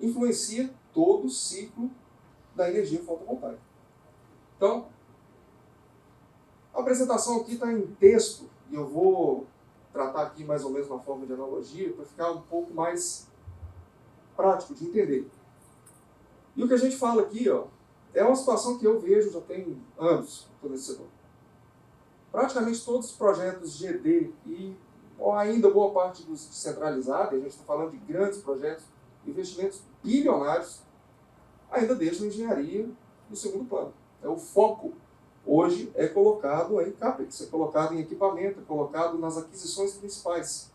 influencia todo o ciclo da energia fotovoltaica. Então, a apresentação aqui está em texto, e eu vou tratar aqui mais ou menos uma forma de analogia, para ficar um pouco mais prático de entender. E o que a gente fala aqui, é uma situação que eu vejo já tem anos, estou nesse setor. Praticamente todos os projetos GD e ainda boa parte dos descentralizados, a gente está falando de grandes projetos, investimentos bilionários, ainda deixam a engenharia no segundo plano. O foco hoje é colocado em CAPEX, é colocado em equipamento, é colocado nas aquisições principais.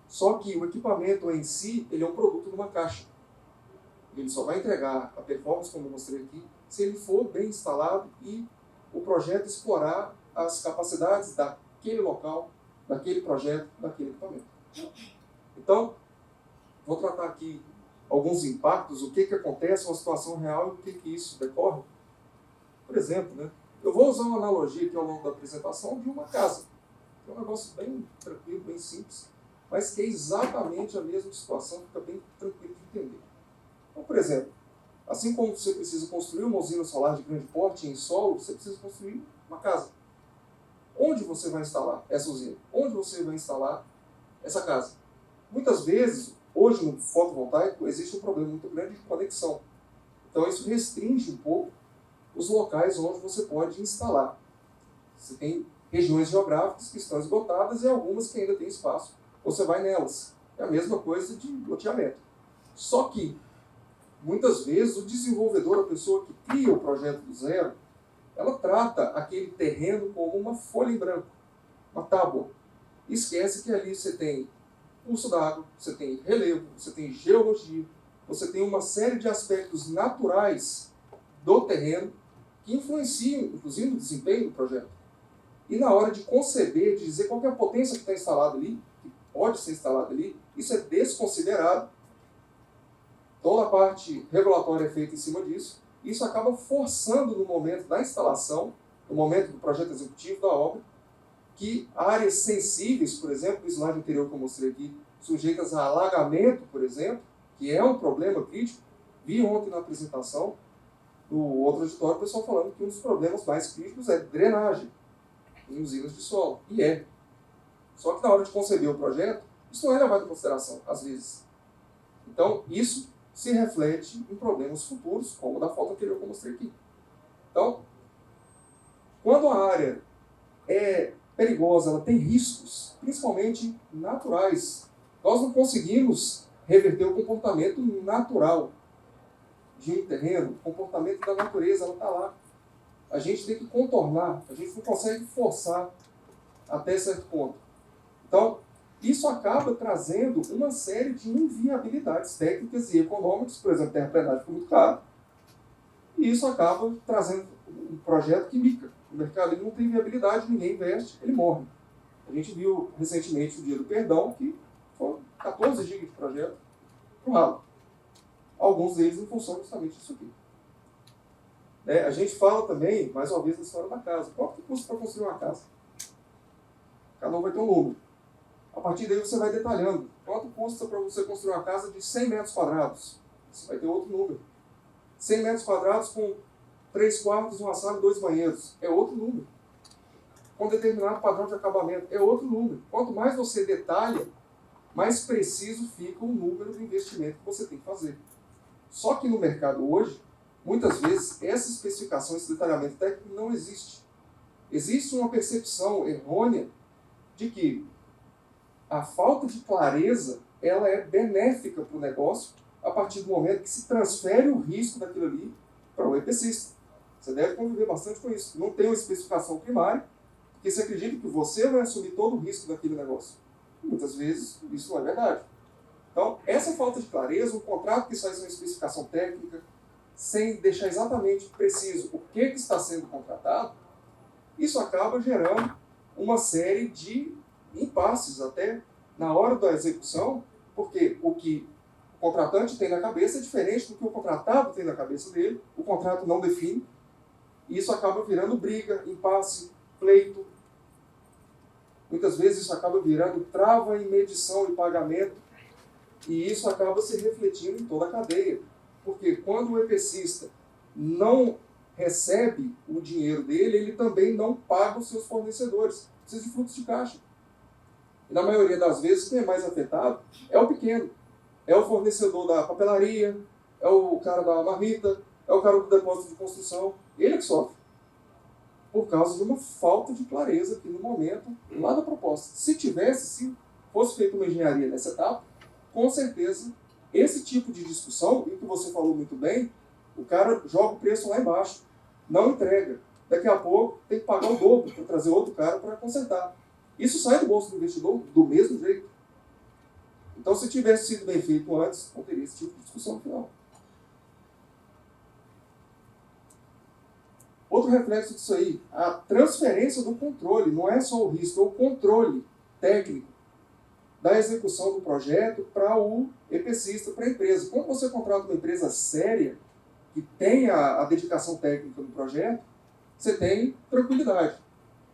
Só que o equipamento em si, ele é um produto numa caixa. Ele só vai entregar a performance, como eu mostrei aqui, se ele for bem instalado e o projeto explorar as capacidades daquele local, daquele projeto, daquele equipamento. Então, vou tratar aqui alguns impactos, o que acontece, uma situação real e o que isso decorre. Por exemplo, eu vou usar uma analogia aqui ao longo da apresentação de uma casa. É um negócio bem tranquilo, bem simples, mas que é exatamente a mesma situação, fica bem tranquilo de entender. Então, por exemplo, Assim como você precisa construir uma usina solar de grande porte em solo, você precisa construir uma casa. Onde você vai instalar essa usina? Onde você vai instalar essa casa? Muitas vezes, hoje no fotovoltaico, existe um problema muito grande de conexão. Então isso restringe um pouco os locais onde você pode instalar. Você tem regiões geográficas que estão esgotadas e algumas que ainda têm espaço. Você vai nelas. É a mesma coisa de loteamento. Só que, muitas vezes, o desenvolvedor, a pessoa que cria o projeto do zero, ela trata aquele terreno como uma folha em branco, uma tábua. Esquece que ali você tem curso d'água, você tem relevo, você tem geologia, você tem uma série de aspectos naturais do terreno que influenciam, inclusive, no desempenho do projeto. E na hora de conceber, de dizer qual é a potência que está instalada ali, que pode ser instalada ali, isso é desconsiderado. Toda a parte regulatória é feita em cima disso. Isso acaba forçando no momento da instalação, no momento do projeto executivo da obra, que áreas sensíveis, por exemplo, do slide anterior que eu mostrei aqui, sujeitas a alagamento, por exemplo, que é um problema crítico. Vi ontem na apresentação, no outro auditório, o pessoal falando que um dos problemas mais críticos é drenagem em usinas de solo. E é. Só que na hora de conceber o projeto, isso não é levado em consideração, às vezes. Então, isso se reflete em problemas futuros, como o da foto anterior que eu mostrei aqui. Então, quando a área é perigosa, ela tem riscos, principalmente naturais, nós não conseguimos reverter o comportamento natural de um terreno, o comportamento da natureza, ela está lá. A gente tem que contornar, a gente não consegue forçar até certo ponto. Então, isso acaba trazendo uma série de inviabilidades técnicas e econômicas. Por exemplo, terraplenagem fica muito caro. E isso acaba trazendo um projeto que mica. O mercado ele não tem viabilidade, ninguém investe, ele morre. A gente viu recentemente o Dia do Perdão, que foram 14 GB de projeto para o ralo. Alguns deles em função justamente disso aqui. A gente fala também, mais uma vez, da história da casa. Quanto que custa para construir uma casa? Cada um vai ter um número. A partir daí você vai detalhando. Quanto custa para você construir uma casa de 100 metros quadrados? Você vai ter outro número. 100 metros quadrados com 3 quartos, uma sala e 2 banheiros. É outro número. Com determinado padrão de acabamento. É outro número. Quanto mais você detalha, mais preciso fica o número de investimento que você tem que fazer. Só que no mercado hoje, muitas vezes, essa especificação, esse detalhamento técnico não existe. Existe uma percepção errônea de que a falta de clareza ela é benéfica para o negócio a partir do momento que se transfere o risco daquilo ali para o EPCista. Você deve conviver bastante com isso. Não tem uma especificação primária, porque você acredita que você vai assumir todo o risco daquele negócio. E muitas vezes isso não é verdade. Então, essa falta de clareza, um contrato que faz uma especificação técnica, sem deixar exatamente preciso o que está sendo contratado, isso acaba gerando uma série de impasses até na hora da execução, porque o que o contratante tem na cabeça é diferente do que o contratado tem na cabeça dele, o contrato não define, e isso acaba virando briga, impasse, pleito. Muitas vezes isso acaba virando trava em medição e pagamento, e isso acaba se refletindo em toda a cadeia. Porque quando o EPCista não recebe o dinheiro dele, ele também não paga os seus fornecedores. Precisa de fluxo de caixa. E na maioria das vezes, quem é mais afetado é o pequeno. É o fornecedor da papelaria, é o cara da marmita, é o cara do depósito de construção. Ele é que sofre. Por causa de uma falta de clareza aqui no momento, lá da proposta. Se fosse feita uma engenharia nessa etapa, com certeza, esse tipo de discussão, e o que você falou muito bem, o cara joga o preço lá embaixo, não entrega. Daqui a pouco tem que pagar o dobro para trazer outro cara para consertar. Isso sai do bolso do investidor do mesmo jeito. Então, se tivesse sido bem feito antes, não teria esse tipo de discussão no final. Outro reflexo disso aí, a transferência do controle, não é só o risco, é o controle técnico da execução do projeto para o EPCista, para a empresa. Quando você contrata uma empresa séria, que tem a dedicação técnica no projeto, você tem tranquilidade.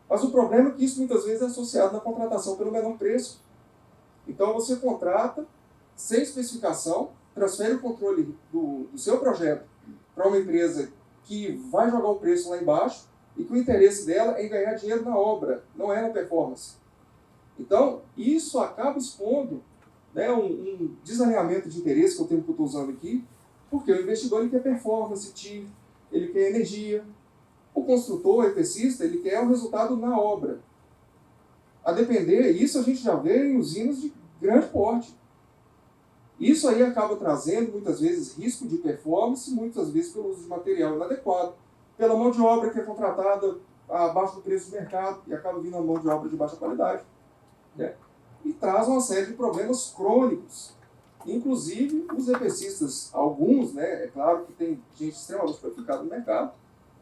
Mas o problema é que isso muitas vezes é associado na contratação pelo menor preço. Então você contrata sem especificação, transfere o controle do seu projeto para uma empresa que vai jogar o preço lá embaixo e que o interesse dela é em ganhar dinheiro na obra, não é na performance. Então, isso acaba expondo, né, um desalinhamento de interesse, que é o termo que eu estou usando aqui, porque o investidor ele quer performance, TIR, ele quer energia. O construtor, o EPCista, ele quer o resultado na obra. A depender, isso a gente já vê em usinas de grande porte. Isso aí acaba trazendo, muitas vezes, risco de performance, muitas vezes pelo uso de material inadequado, pela mão de obra que é contratada abaixo do preço do mercado e acaba vindo a mão de obra de baixa qualidade. Né? E traz uma série de problemas crônicos. Inclusive, os EPCistas, alguns, né, é claro que tem gente extremamente qualificada no mercado,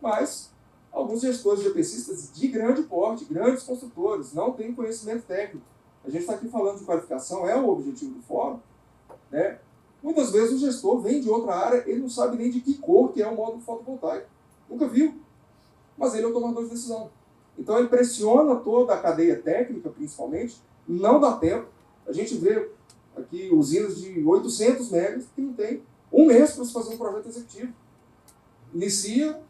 mas alguns gestores de EPCistas de grande porte, grandes construtores, não têm conhecimento técnico. A gente está aqui falando de qualificação, é o objetivo do fórum. Né? Muitas vezes o gestor vem de outra área, ele não sabe nem de que cor que é o módulo fotovoltaico. Nunca viu, mas ele é o tomador de decisão. Então ele pressiona toda a cadeia técnica, principalmente, não dá tempo. A gente vê aqui usinas de 800 megas que não tem um mês para se fazer um projeto executivo. Inicia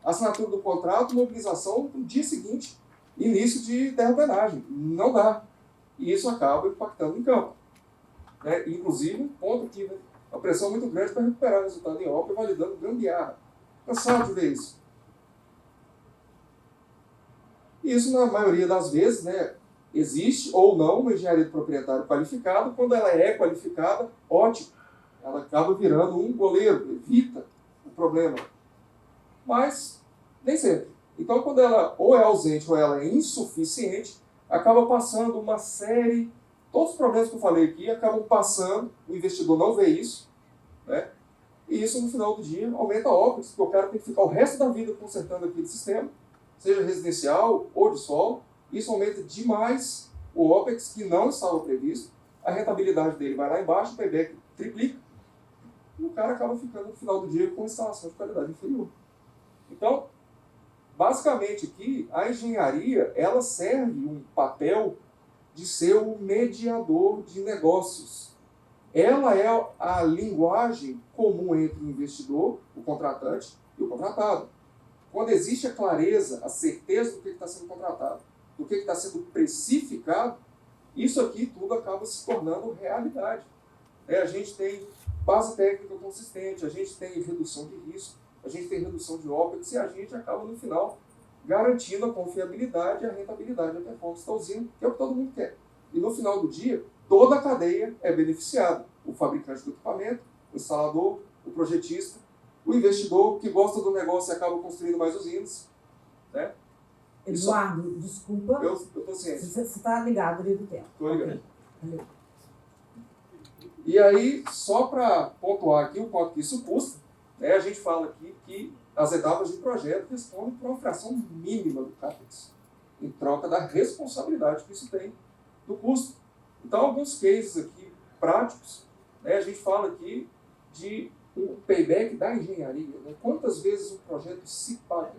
a assinatura do contrato, mobilização no dia seguinte, início de terraplenagem. Não dá. E isso acaba impactando em campo. Né? Inclusive, um ponto aqui, né? A pressão muito grande para recuperar o resultado em obra, validando gambiarra. Cansado de ver isso. E isso, na maioria das vezes, né, existe ou não uma engenharia do proprietário qualificada. Quando ela é qualificada, ótimo. Ela acaba virando um goleiro, evita o problema. Mas nem sempre. Então, quando ela ou é ausente ou ela é insuficiente, acaba passando uma série... Todos os problemas que eu falei aqui acabam passando, o investidor não vê isso, né? E isso, no final do dia, aumenta a OPEX, porque o cara tem que ficar o resto da vida consertando aquele sistema, seja residencial ou de solo. Isso aumenta demais o OPEX, que não estava previsto. A rentabilidade dele vai lá embaixo, o payback triplica. E o cara acaba ficando, no final do dia, com instalação de qualidade inferior. Então, basicamente aqui, a engenharia, ela serve um papel de ser o mediador de negócios. Ela é a linguagem comum entre o investidor, o contratante, e o contratado. Quando existe a clareza, a certeza do que está sendo contratado, do que está sendo precificado, isso aqui tudo acaba se tornando realidade. A gente tem base técnica consistente, a gente tem redução de risco, a gente tem redução de OPEX e a gente acaba, no final, garantindo a confiabilidade e a rentabilidade da performance da usina, que é o que todo mundo quer. E no final do dia, toda a cadeia é beneficiada. O fabricante do equipamento, o instalador, o projetista, o investidor que gosta do negócio e acaba construindo mais usinas. Né? Eduardo, desculpa. Eu estou ciente. Você está ligado ali do tempo. Estou ligado. Okay. E aí, só para pontuar aqui o quanto que isso custa, né, a gente fala aqui que as etapas de projeto respondem por uma fração mínima do CAPEX, em troca da responsabilidade que isso tem do custo. Então, alguns cases aqui práticos, né, a gente fala aqui de um payback da engenharia. Né, quantas vezes um projeto se paga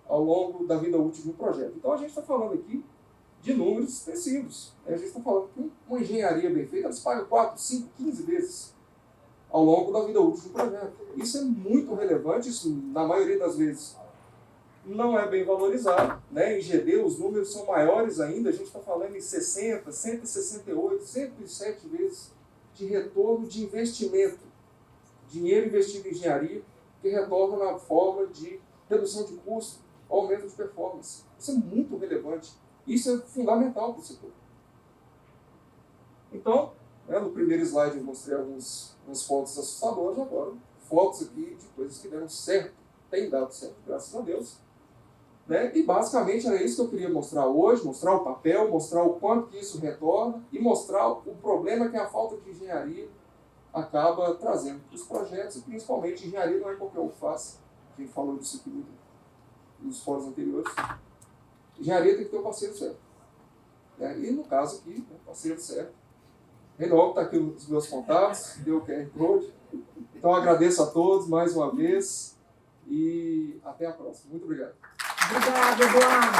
ao longo da vida útil de um projeto. Então, a gente está falando aqui de números expressivos. Né, a gente está falando que uma engenharia bem feita, ela se paga 4, 5, 15 vezes ao longo da vida útil do projeto. Isso é muito relevante, isso na maioria das vezes não é bem valorizado. Né? Em GD os números são maiores ainda, a gente está falando em 60, 168, 107 vezes de retorno de investimento. Dinheiro investido em engenharia que retorna na forma de redução de custo, aumento de performance. Isso é muito relevante. Isso é fundamental para o setor. Então, né, no primeiro slide eu mostrei alguns pontos assustadores, agora fotos aqui de coisas que deram certo, tem dado certo, graças a Deus. Né? E basicamente era isso que eu queria mostrar hoje, mostrar o papel, mostrar o quanto que isso retorna e mostrar o problema que a falta de engenharia acaba trazendo para os projetos, e principalmente engenharia não é qualquer um que faz. A gente falou disso aqui nos fóruns anteriores. Engenharia tem que ter um parceiro certo. Né? E no caso aqui, o parceiro certo. Reinaldo está aqui nos meus contatos, deu o QR Code. Então agradeço a todos mais uma vez e até a próxima. Muito obrigado. Obrigada, Eduardo.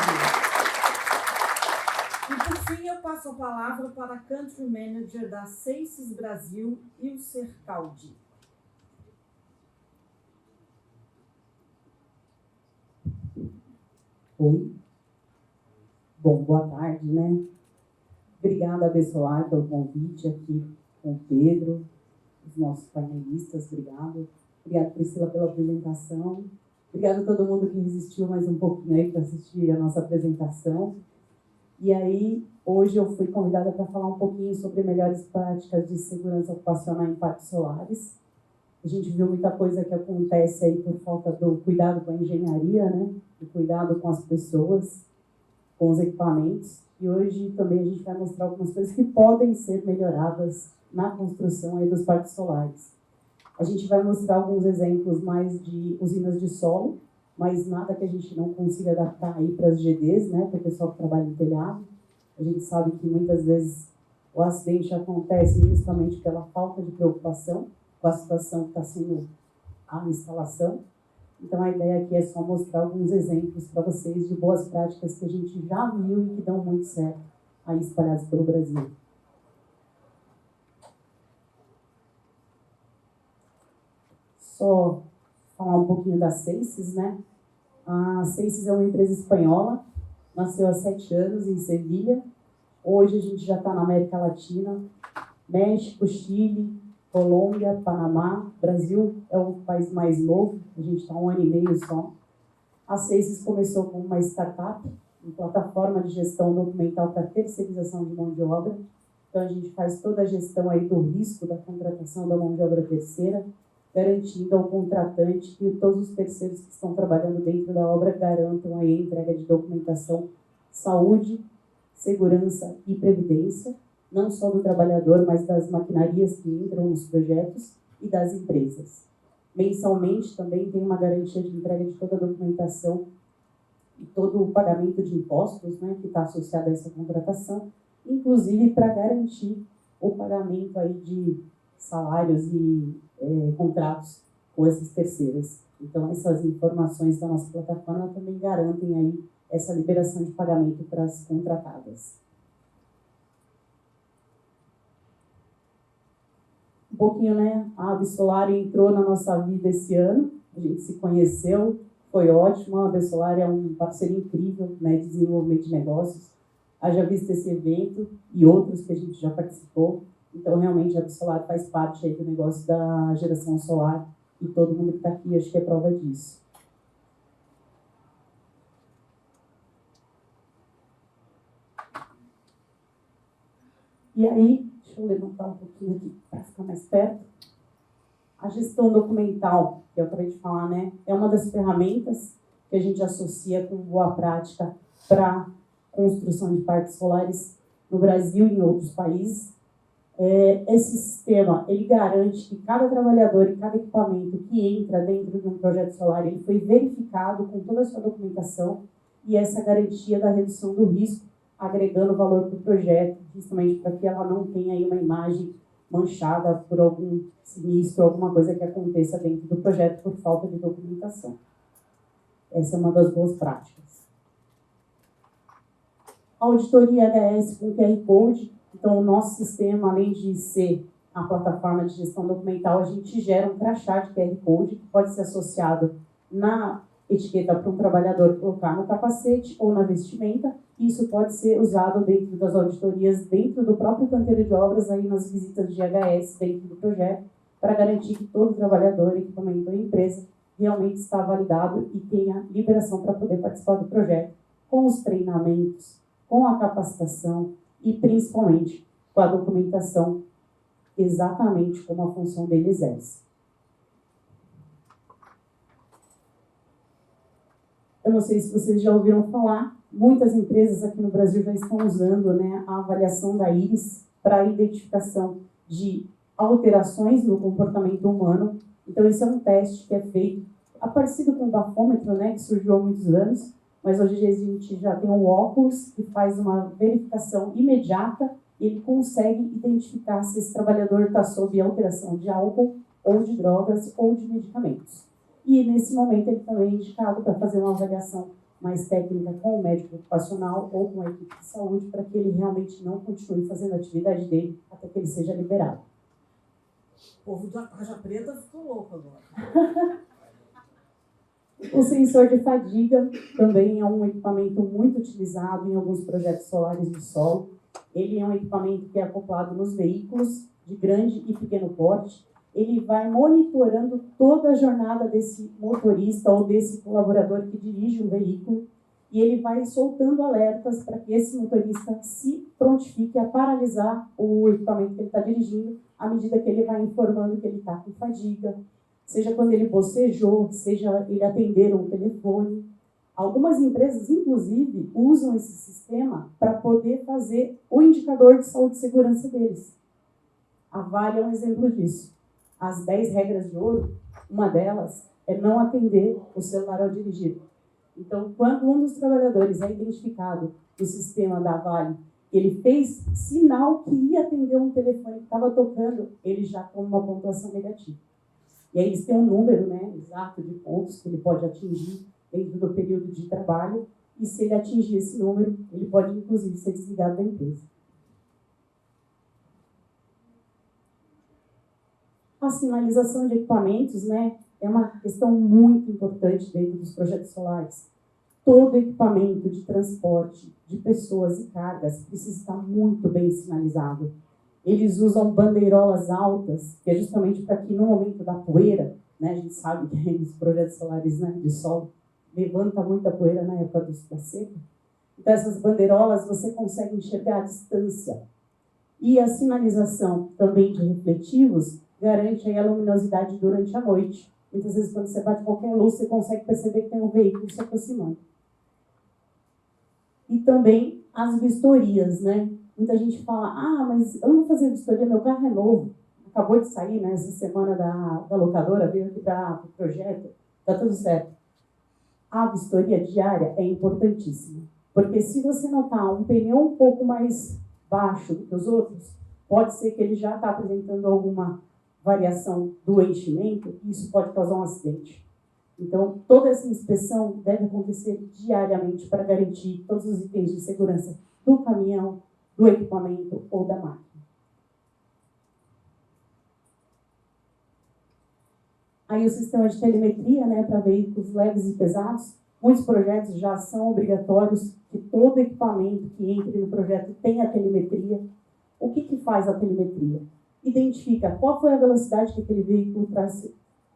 E por fim eu passo a palavra para a Country Manager da Seices Brasil, Ilser Caldi. Oi. Bom, boa tarde, né? Obrigada, Absolar, pelo convite aqui com o Pedro, os nossos painelistas, obrigado. Obrigada, Priscila, pela apresentação. Obrigada a todo mundo que resistiu mais um pouquinho aí para assistir a nossa apresentação. E aí, hoje eu fui convidada para falar um pouquinho sobre melhores práticas de segurança ocupacional em parques solares. A gente viu muita coisa que acontece aí por falta do cuidado com a engenharia, né? Do cuidado com as pessoas, com os equipamentos. E hoje também a gente vai mostrar algumas coisas que podem ser melhoradas na construção aí dos parques solares. A gente vai mostrar alguns exemplos mais de usinas de solo, mas nada que a gente não consiga adaptar aí para as GDs, né? Para o pessoal que trabalha em telhado. A gente sabe que muitas vezes o acidente acontece justamente pela falta de preocupação com a situação que está sendo a instalação. Então, a ideia aqui é só mostrar alguns exemplos para vocês de boas práticas que a gente já viu e que dão muito certo aí espalhados pelo Brasil. Só falar um pouquinho da Seises, né? A Seises é uma empresa espanhola, nasceu há 7 anos em Sevilha. Hoje a gente já está na América Latina, México, Chile, Colômbia, Panamá. Brasil é o país mais novo, a gente está 1 ano e meio só. A Seises começou como uma startup, uma plataforma de gestão documental para terceirização de mão de obra. Então a gente faz toda a gestão aí do risco da contratação da mão de obra terceira, garantindo ao contratante que todos os terceiros que estão trabalhando dentro da obra garantam aí a entrega de documentação, saúde, segurança e previdência, não só do trabalhador, mas das maquinarias que entram nos projetos e das empresas. Mensalmente também tem uma garantia de entrega de toda a documentação e todo o pagamento de impostos, né, que está associado a essa contratação, inclusive para garantir o pagamento aí de salários e contratos com essas terceiras. Então, essas informações da nossa plataforma também garantem aí essa liberação de pagamento para as contratadas. Um pouquinho, né? A Absolar entrou na nossa vida esse ano, a gente se conheceu, foi ótimo. A Absolar é um parceiro incrível, né, de desenvolvimento de negócios. Haja visto esse evento e outros que a gente já participou. Então, realmente, a Absolar faz parte aí do negócio da geração solar e todo mundo que está aqui acho que é prova disso. E aí, deixa eu levantar um pouquinho aqui para ficar mais perto. A gestão documental, que eu acabei de falar, né, é uma das ferramentas que a gente associa com boa prática para construção de parques solares no Brasil e em outros países. Esse sistema, ele garante que cada trabalhador e cada equipamento que entra dentro de um projeto solar, ele foi verificado com toda a sua documentação e essa garantia da redução do risco, agregando valor para o projeto, justamente para que ela não tenha aí uma imagem manchada por algum sinistro, alguma coisa que aconteça dentro do projeto por falta de documentação. Essa é uma das boas práticas. Auditoria HS com QR Code. Então, o nosso sistema, além de ser a plataforma de gestão documental, a gente gera um crachá de QR Code que pode ser associado na etiqueta para um trabalhador colocar no capacete ou na vestimenta. Isso pode ser usado dentro das auditorias, dentro do próprio canteiro de obras, aí nas visitas de HS dentro do projeto, para garantir que todo trabalhador, equipamento ou empresa realmente está validado e tenha liberação para poder participar do projeto, com os treinamentos, com a capacitação e principalmente com a documentação exatamente como a função dele exerce. Eu não sei se vocês já ouviram falar, muitas empresas aqui no Brasil já estão usando, né, a avaliação da íris para a identificação de alterações no comportamento humano. Então, esse é um teste que é feito, parecido com o bafômetro, né, que surgiu há muitos anos, mas hoje a gente já tem um óculos que faz uma verificação imediata e ele consegue identificar se esse trabalhador está sob alteração de álcool ou de drogas ou de medicamentos. E, nesse momento, ele também é indicado para fazer uma avaliação mais técnica com o médico ocupacional ou com a equipe de saúde para que ele realmente não continue fazendo a atividade dele até que ele seja liberado. O povo da Tarja Preta ficou louco agora. O sensor de fadiga também é um equipamento muito utilizado em alguns projetos solares de solo. Ele é um equipamento que é acoplado nos veículos de grande e pequeno porte. Ele vai monitorando toda a jornada desse motorista ou desse colaborador que dirige um veículo e ele vai soltando alertas para que esse motorista se prontifique a paralisar o equipamento que ele está dirigindo à medida que ele vai informando que ele está com fadiga, seja quando ele bocejou, seja ele atender um telefone. Algumas empresas, inclusive, usam esse sistema para poder fazer o indicador de saúde e segurança deles. A Vale é um exemplo disso. As 10 regras de ouro, uma delas é não atender o celular ao dirigir. Então, quando um dos trabalhadores é identificado no sistema da Vale, ele fez sinal que ia atender um telefone que estava tocando, ele já toma uma pontuação negativa. E aí eles têm um número, né, exato de pontos que ele pode atingir dentro do período de trabalho, e se ele atingir esse número, ele pode, inclusive, ser desligado da empresa. A sinalização de equipamentos, né, é uma questão muito importante dentro dos projetos solares. Todo equipamento de transporte de pessoas e cargas precisa estar muito bem sinalizado. Eles usam bandeirolas altas, que é justamente para que no momento da poeira, né, a gente sabe que nos projetos solares, né, de sol, levanta muita poeira na época da seca. Então essas bandeirolas você consegue enxergar a distância. E a sinalização também de refletivos garante aí a luminosidade durante a noite. Muitas vezes quando você bate qualquer luz, você consegue perceber que tem um veículo se aproximando. E também as vistorias, né? Muita gente fala, mas eu não vou fazer vistoria, meu carro é novo. Acabou de sair, né, essa semana da locadora, veio aqui para o projeto, está tudo certo. A vistoria diária é importantíssima, porque se você notar um pneu um pouco mais baixo do que os outros, pode ser que ele já está apresentando alguma variação do enchimento e isso pode causar um acidente. Então, toda essa inspeção deve acontecer diariamente para garantir todos os itens de segurança do caminhão, do equipamento ou da máquina. Aí o sistema de telemetria, né, para veículos leves e pesados, muitos projetos já são obrigatórios que todo equipamento que entre no projeto tenha telemetria. O que faz a telemetria? Identifica qual foi a velocidade que aquele veículo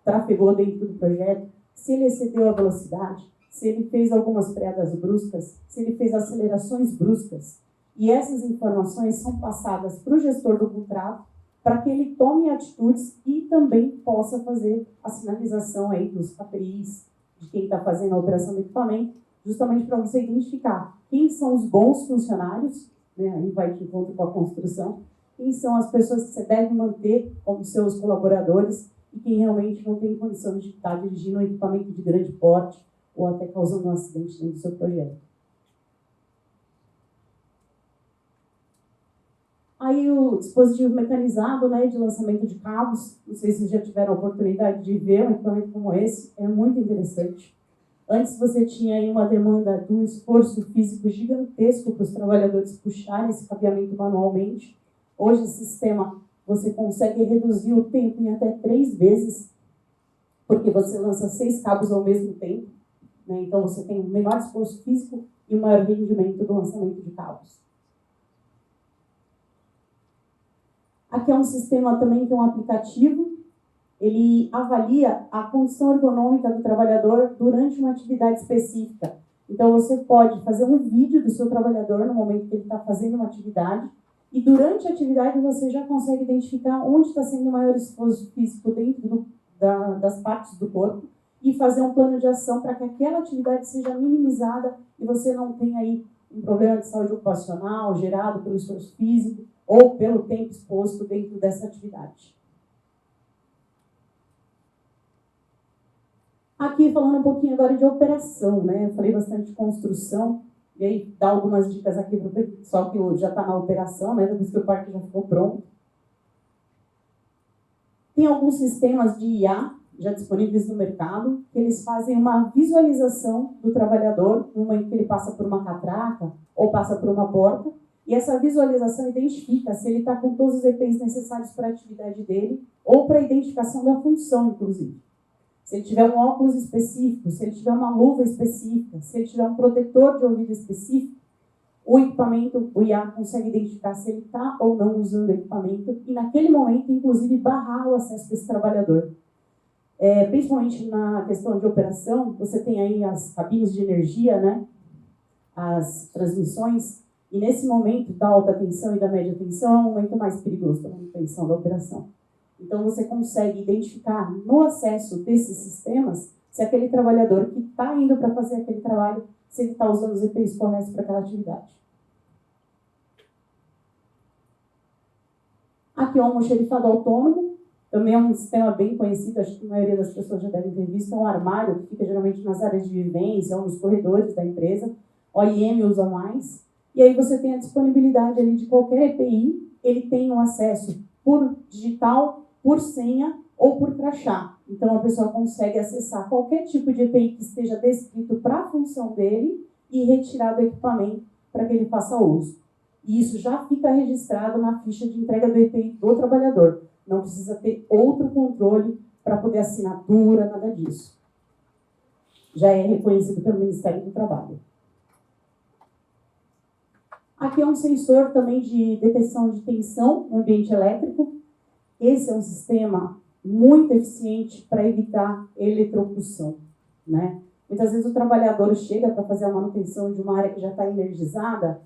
trafegou dentro do projeto, se ele excedeu a velocidade, se ele fez algumas freadas bruscas, se ele fez acelerações bruscas. E essas informações são passadas para o gestor do contrato para que ele tome atitudes e também possa fazer a sinalização aí dos KPIs de quem está fazendo a operação do equipamento, justamente para você identificar quem são os bons funcionários, né, aí vai de encontro com a construção, quem são as pessoas que você deve manter como seus colaboradores e quem realmente não tem condição de estar dirigindo um equipamento de grande porte ou até causando um acidente dentro do seu projeto. Aí o dispositivo mecanizado, né, de lançamento de cabos, não sei se vocês já tiveram a oportunidade de ver um equipamento como esse, é muito interessante. Antes você tinha aí uma demanda de um esforço físico gigantesco para os trabalhadores puxarem esse cabeamento manualmente. Hoje esse sistema você consegue reduzir o tempo em até 3 vezes, porque você lança 6 cabos ao mesmo tempo, né? Então você tem um menor esforço físico e um maior rendimento do lançamento de cabos. Aqui é um sistema também que é um aplicativo, ele avalia a condição ergonômica do trabalhador durante uma atividade específica. Então você pode fazer um vídeo do seu trabalhador no momento que ele está fazendo uma atividade, e durante a atividade você já consegue identificar onde está sendo o maior esforço físico dentro das partes do corpo e fazer um plano de ação para que aquela atividade seja minimizada e você não tenha aí um problema de saúde ocupacional gerado pelo esforço físico ou pelo tempo exposto dentro dessa atividade. Aqui falando um pouquinho agora de operação, né? Eu falei bastante de construção, e aí dá algumas dicas aqui para o pessoal que já está na operação, né? Depois que o parque já ficou pronto. Tem alguns sistemas de IA já disponíveis no mercado, que eles fazem uma visualização do trabalhador no momento que ele passa por uma catraca ou passa por uma porta, e essa visualização identifica se ele está com todos os EPIs necessários para a atividade dele ou para a identificação da função, inclusive. se ele tiver um óculos específico, se ele tiver uma luva específica, se ele tiver um protetor de ouvido específico, o equipamento, o IA consegue identificar se ele está ou não usando o equipamento e, naquele momento, inclusive, barrar o acesso desse trabalhador. Principalmente na questão de operação, você tem aí as cabines de energia, né? As transmissões, e nesse momento da alta tensão e da média tensão é um momento mais perigoso da manutenção da operação. Então, você consegue identificar no acesso desses sistemas se aquele trabalhador que está indo para fazer aquele trabalho, se ele está usando os EPIs corretos para aquela atividade. Aqui é um almoxerifado autônomo, também é um sistema bem conhecido, acho que a maioria das pessoas já devem ter visto, é um armário que fica geralmente nas áreas de vivência ou nos corredores da empresa, OIM usa mais, e aí você tem a disponibilidade ali de qualquer EPI, ele tem um acesso por digital, por senha ou por crachá. Então a pessoa consegue acessar qualquer tipo de EPI que esteja descrito para a função dele e retirar do equipamento para que ele faça uso. E isso já fica registrado na ficha de entrega do EPI do trabalhador. Não precisa ter outro controle para poder assinatura, nada disso. Já é reconhecido pelo Ministério do Trabalho. Aqui é um sensor também de detecção de tensão no ambiente elétrico. Esse é um sistema muito eficiente para evitar eletrocução, né? Muitas vezes o trabalhador chega para fazer a manutenção de uma área que já está energizada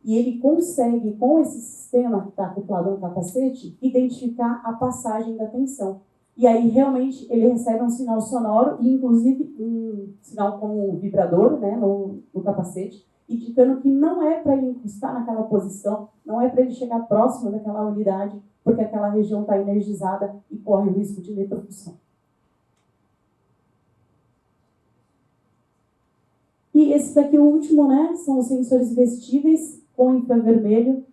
e ele consegue, com esse sistema que está acoplado no capacete, identificar a passagem da tensão. E aí, realmente, ele recebe um sinal sonoro e, inclusive, um sinal como um vibrador, né, no capacete, indicando que não é para ele encostar naquela posição, não é para ele chegar próximo daquela unidade, porque aquela região está energizada e corre o risco de eletrocução. E esse daqui, o último, né, são os sensores vestíveis com infravermelho.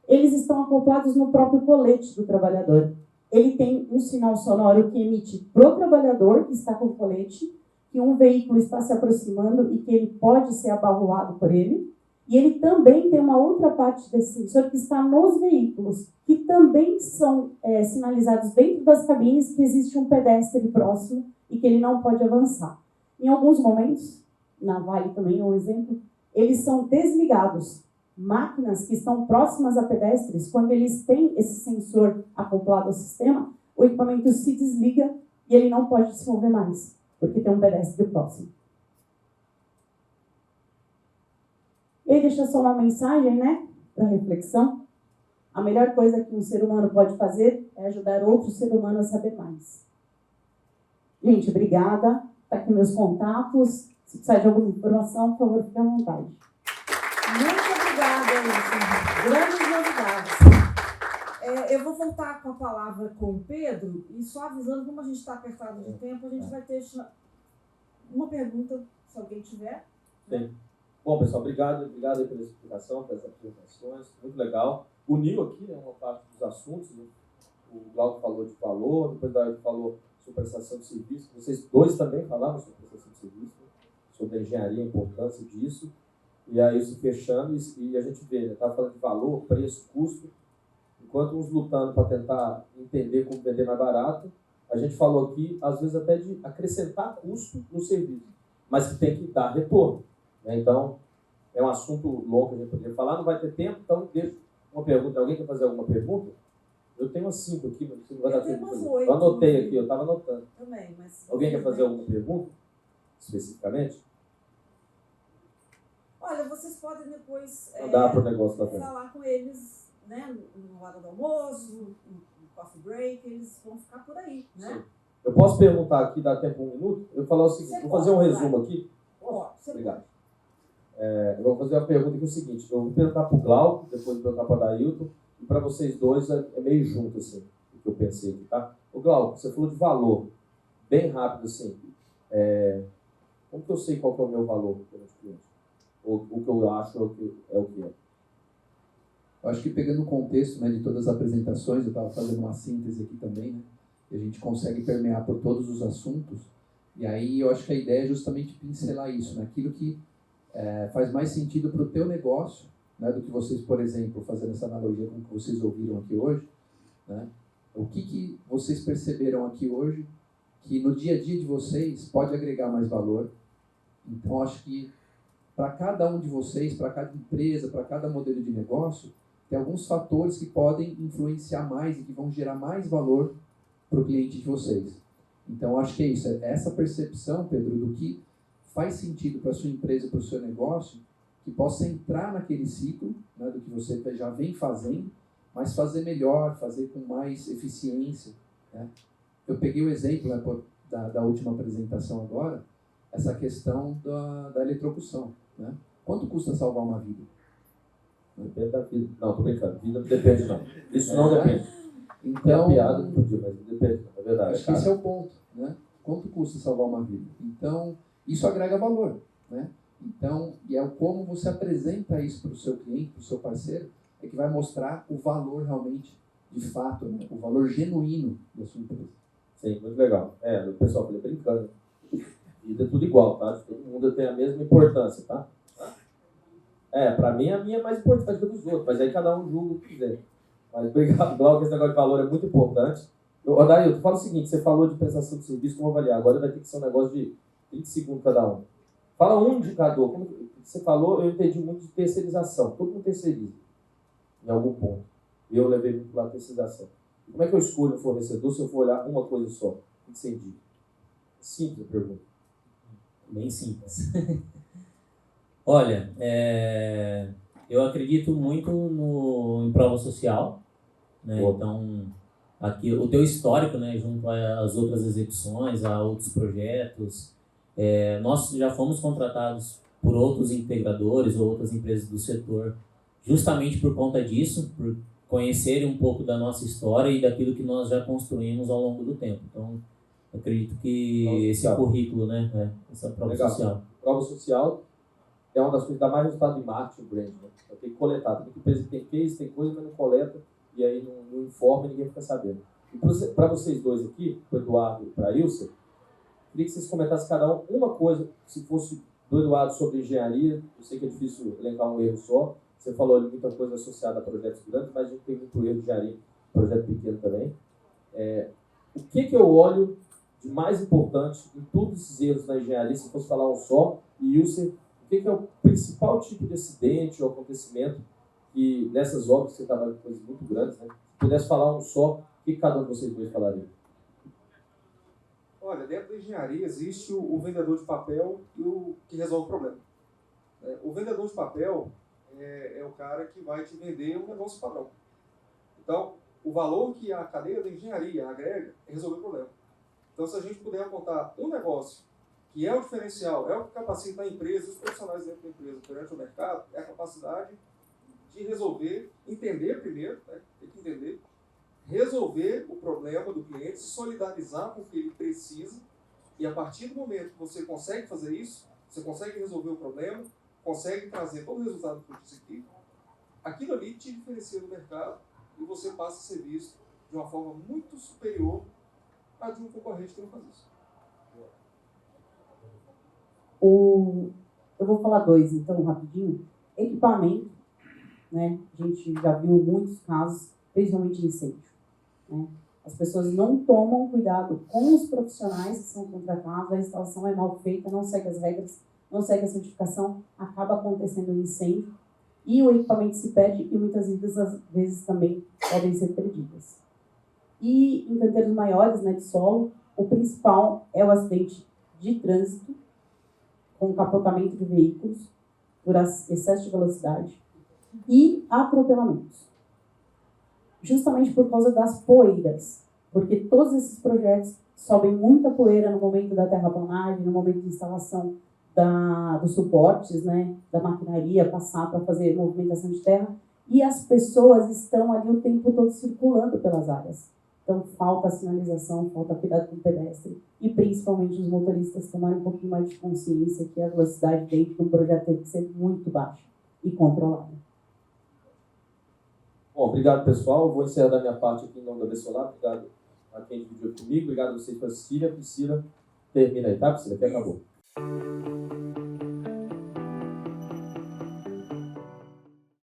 Eles estão acoplados no próprio colete do trabalhador. Ele tem um sinal sonoro que emite para o trabalhador que está com o colete, que um veículo está se aproximando e que ele pode ser abarroado por ele. E ele também tem uma outra parte desse sensor que está nos veículos, que também são sinalizados dentro das cabines que existe um pedestre próximo e que ele não pode avançar. Em alguns momentos, na Vale também é um exemplo, eles são desligados. Máquinas que estão próximas a pedestres, quando eles têm esse sensor acoplado ao sistema, o equipamento se desliga e ele não pode se mover mais, porque tem um pedestre próximo. E aí deixa só uma mensagem, né, para reflexão. A melhor coisa que um ser humano pode fazer é ajudar outro ser humano a saber mais. Gente, obrigada. Tá aqui meus contatos. Se precisar de alguma informação, por favor, fique à vontade. Muito obrigada, Luciana. Grandes novidades. Eu vou voltar com a palavra com o Pedro e só avisando, como a gente está apertado de tempo, a gente vai ter uma pergunta, se alguém tiver. Sim. Bom, pessoal, obrigado aí pela explicação, pelas apresentações, muito legal. Uniu aqui, né, uma parte dos assuntos, né? O Glauco falou de valor, depois o David falou sobre prestação de serviço, vocês dois também falaram sobre prestação de serviço, né? Sobre a engenharia, a importância disso, e aí isso fechando, e a gente vê, né, estava falando de valor, preço, custo, enquanto uns lutando para tentar entender como vender mais barato, a gente falou aqui, às vezes até de acrescentar custo no serviço, mas que tem que dar retorno. Então, é um assunto longo que a gente poderia falar, não vai ter tempo, então deixa uma pergunta. Alguém quer fazer alguma pergunta? Eu tenho umas 5 aqui, mas não vai dar tempo de fazer. Eu anotei aqui, eu estava anotando. Também, mas... Alguém quer fazer alguma pergunta, especificamente? Olha, vocês podem depois Mandar para o negócio da frente. falar com eles, né, na hora do almoço, no coffee break, eles vão ficar por aí, né? Sim. Eu posso perguntar aqui, dá tempo 1 minuto? Eu vou falar o seguinte, vou fazer um resumo aqui. Obrigado. Eu vou fazer uma pergunta que é o seguinte, eu vou perguntar para o Glauco, depois vou perguntar para o Dailton, e para vocês dois é meio junto, assim, o que eu pensei aqui, tá? O Glauco, você falou de valor, bem rápido, assim, como que eu sei qual que é o meu valor perante o cliente? O que eu acho é o que é. Eu acho que pegando o contexto, né, de todas as apresentações, eu estava fazendo uma síntese aqui também, né, e a gente consegue permear por todos os assuntos, e aí eu acho que a ideia é justamente pincelar isso, né, aquilo que faz mais sentido para o teu negócio, né, do que vocês, por exemplo, fazendo essa analogia com o que vocês ouviram aqui hoje, né, o que vocês perceberam aqui hoje que no dia a dia de vocês pode agregar mais valor. Então, acho que para cada um de vocês, para cada empresa, para cada modelo de negócio, tem alguns fatores que podem influenciar mais e que vão gerar mais valor para o cliente de vocês. Então, acho que é isso. É essa percepção, Pedro, do que faz sentido para a sua empresa, para o seu negócio, que possa entrar naquele ciclo, né, do que você já vem fazendo, mas fazer melhor, fazer com mais eficiência, né? Eu peguei o exemplo, né, da última apresentação agora, essa questão da eletrocução, né? Quanto custa salvar uma vida? Depende da vida. Não, tô brincando. Vida não depende, não. Isso não depende. Então, é piada, não podia, mas depende. É verdade. Acho que esse é o ponto, né? Quanto custa salvar uma vida? Então, isso agrega valor, né? Então, e é como você apresenta isso para o seu cliente, para o seu parceiro, é que vai mostrar o valor realmente, de fato, né? O valor genuíno da sua empresa. Sim, muito legal. O pessoal falei brincando. Vida é tudo igual, tá? Todo mundo tem a mesma importância, tá? Para mim, a minha é mais importante que a dos outros, mas aí cada um julga o que quiser. Mas obrigado, Glauco, esse negócio de valor é muito importante. Daí, tu fala o seguinte, você falou de prestação de serviço, como avaliar? Agora vai ter que ser um negócio de 30 segundos cada um. Fala um indicador. Como você falou, eu entendi muito de terceirização. Todo mundo terceiriza, em algum ponto. Eu levei muito para a terceirização. Como é que eu escolho um fornecedor se eu for olhar uma coisa só? O que você indica? Simples a pergunta. Bem simples. Olha, eu acredito muito em prova social, né? Então, aqui o teu histórico, né, junto às outras execuções, a outros projetos, nós já fomos contratados por outros integradores ou outras empresas do setor, justamente por conta disso, por conhecerem um pouco da nossa história e daquilo que nós já construímos ao longo do tempo. Então, eu acredito que esse currículo, né, essa prova social. Prova social é uma das coisas que dá mais resultado em marketing, brand, né? Tem que coletar. Tem empresa que tem case, tem coisa, mas não coleta, e aí não informa e ninguém fica sabendo. E para vocês dois aqui, para o Eduardo e para a Ilse, queria que vocês comentassem cada um uma coisa, se fosse do Eduardo sobre engenharia. Eu sei que é difícil elencar um erro só. Você falou de muita coisa associada a projetos grandes, mas a gente tem muito erro de engenharia, projeto pequeno também. O que eu olho de mais importante em todos esses erros na engenharia, se fosse falar um só, e Ilse, o que é o principal tipo de acidente ou acontecimento que nessas obras, você estava com coisas muito grandes, né? Se pudesse falar um só, o que cada um de vocês dois falaria? Olha, dentro da engenharia existe o vendedor de papel e o que resolve o problema. O vendedor de papel é o cara que vai te vender um negócio padrão. Então, o valor que a cadeia da engenharia agrega é resolver o problema. Então, se a gente puder apontar um negócio que é o diferencial, é o que capacita a empresa, os profissionais dentro da empresa perante o mercado, é a capacidade de resolver, entender primeiro, né? Tem que entender, resolver o problema do cliente, se solidarizar com o que ele precisa, e a partir do momento que você consegue fazer isso, você consegue resolver o problema, consegue trazer todo o resultado que eu disse aqui, aquilo ali te diferencia do mercado e você passa a ser visto de uma forma muito superior à de um concorrente que não faz isso. Eu vou falar dois, então, rapidinho. Equipamento, né? A gente já viu muitos casos, principalmente incêndio, né? As pessoas não tomam cuidado com os profissionais que são contratados, a instalação é mal feita, não segue as regras, não segue a certificação, acaba acontecendo um incêndio e o equipamento se perde e muitas vidas, às vezes, também podem ser perdidas. E em canteiros maiores, né, de solo, o principal é o acidente de trânsito, com capotamento de veículos por excesso de velocidade e atropelamentos. Justamente por causa das poeiras, porque todos esses projetos sobem muita poeira no momento da terraplanagem, no momento de instalação dos suportes, né, da maquinaria, passar para fazer movimentação de terra, e as pessoas estão ali o tempo todo circulando pelas áreas. Então, falta sinalização, falta cuidado com o pedestre e, principalmente, os motoristas tomarem um pouquinho mais de consciência que a velocidade dentro de um projeto tem que ser muito baixa e controlada. Bom, obrigado, pessoal. Eu vou encerrar da minha parte aqui em nome da Bessolar. Obrigado a quem dividiu comigo. Obrigado a vocês por assistirem. A Priscila termina aí, tá, Priscila? Que acabou.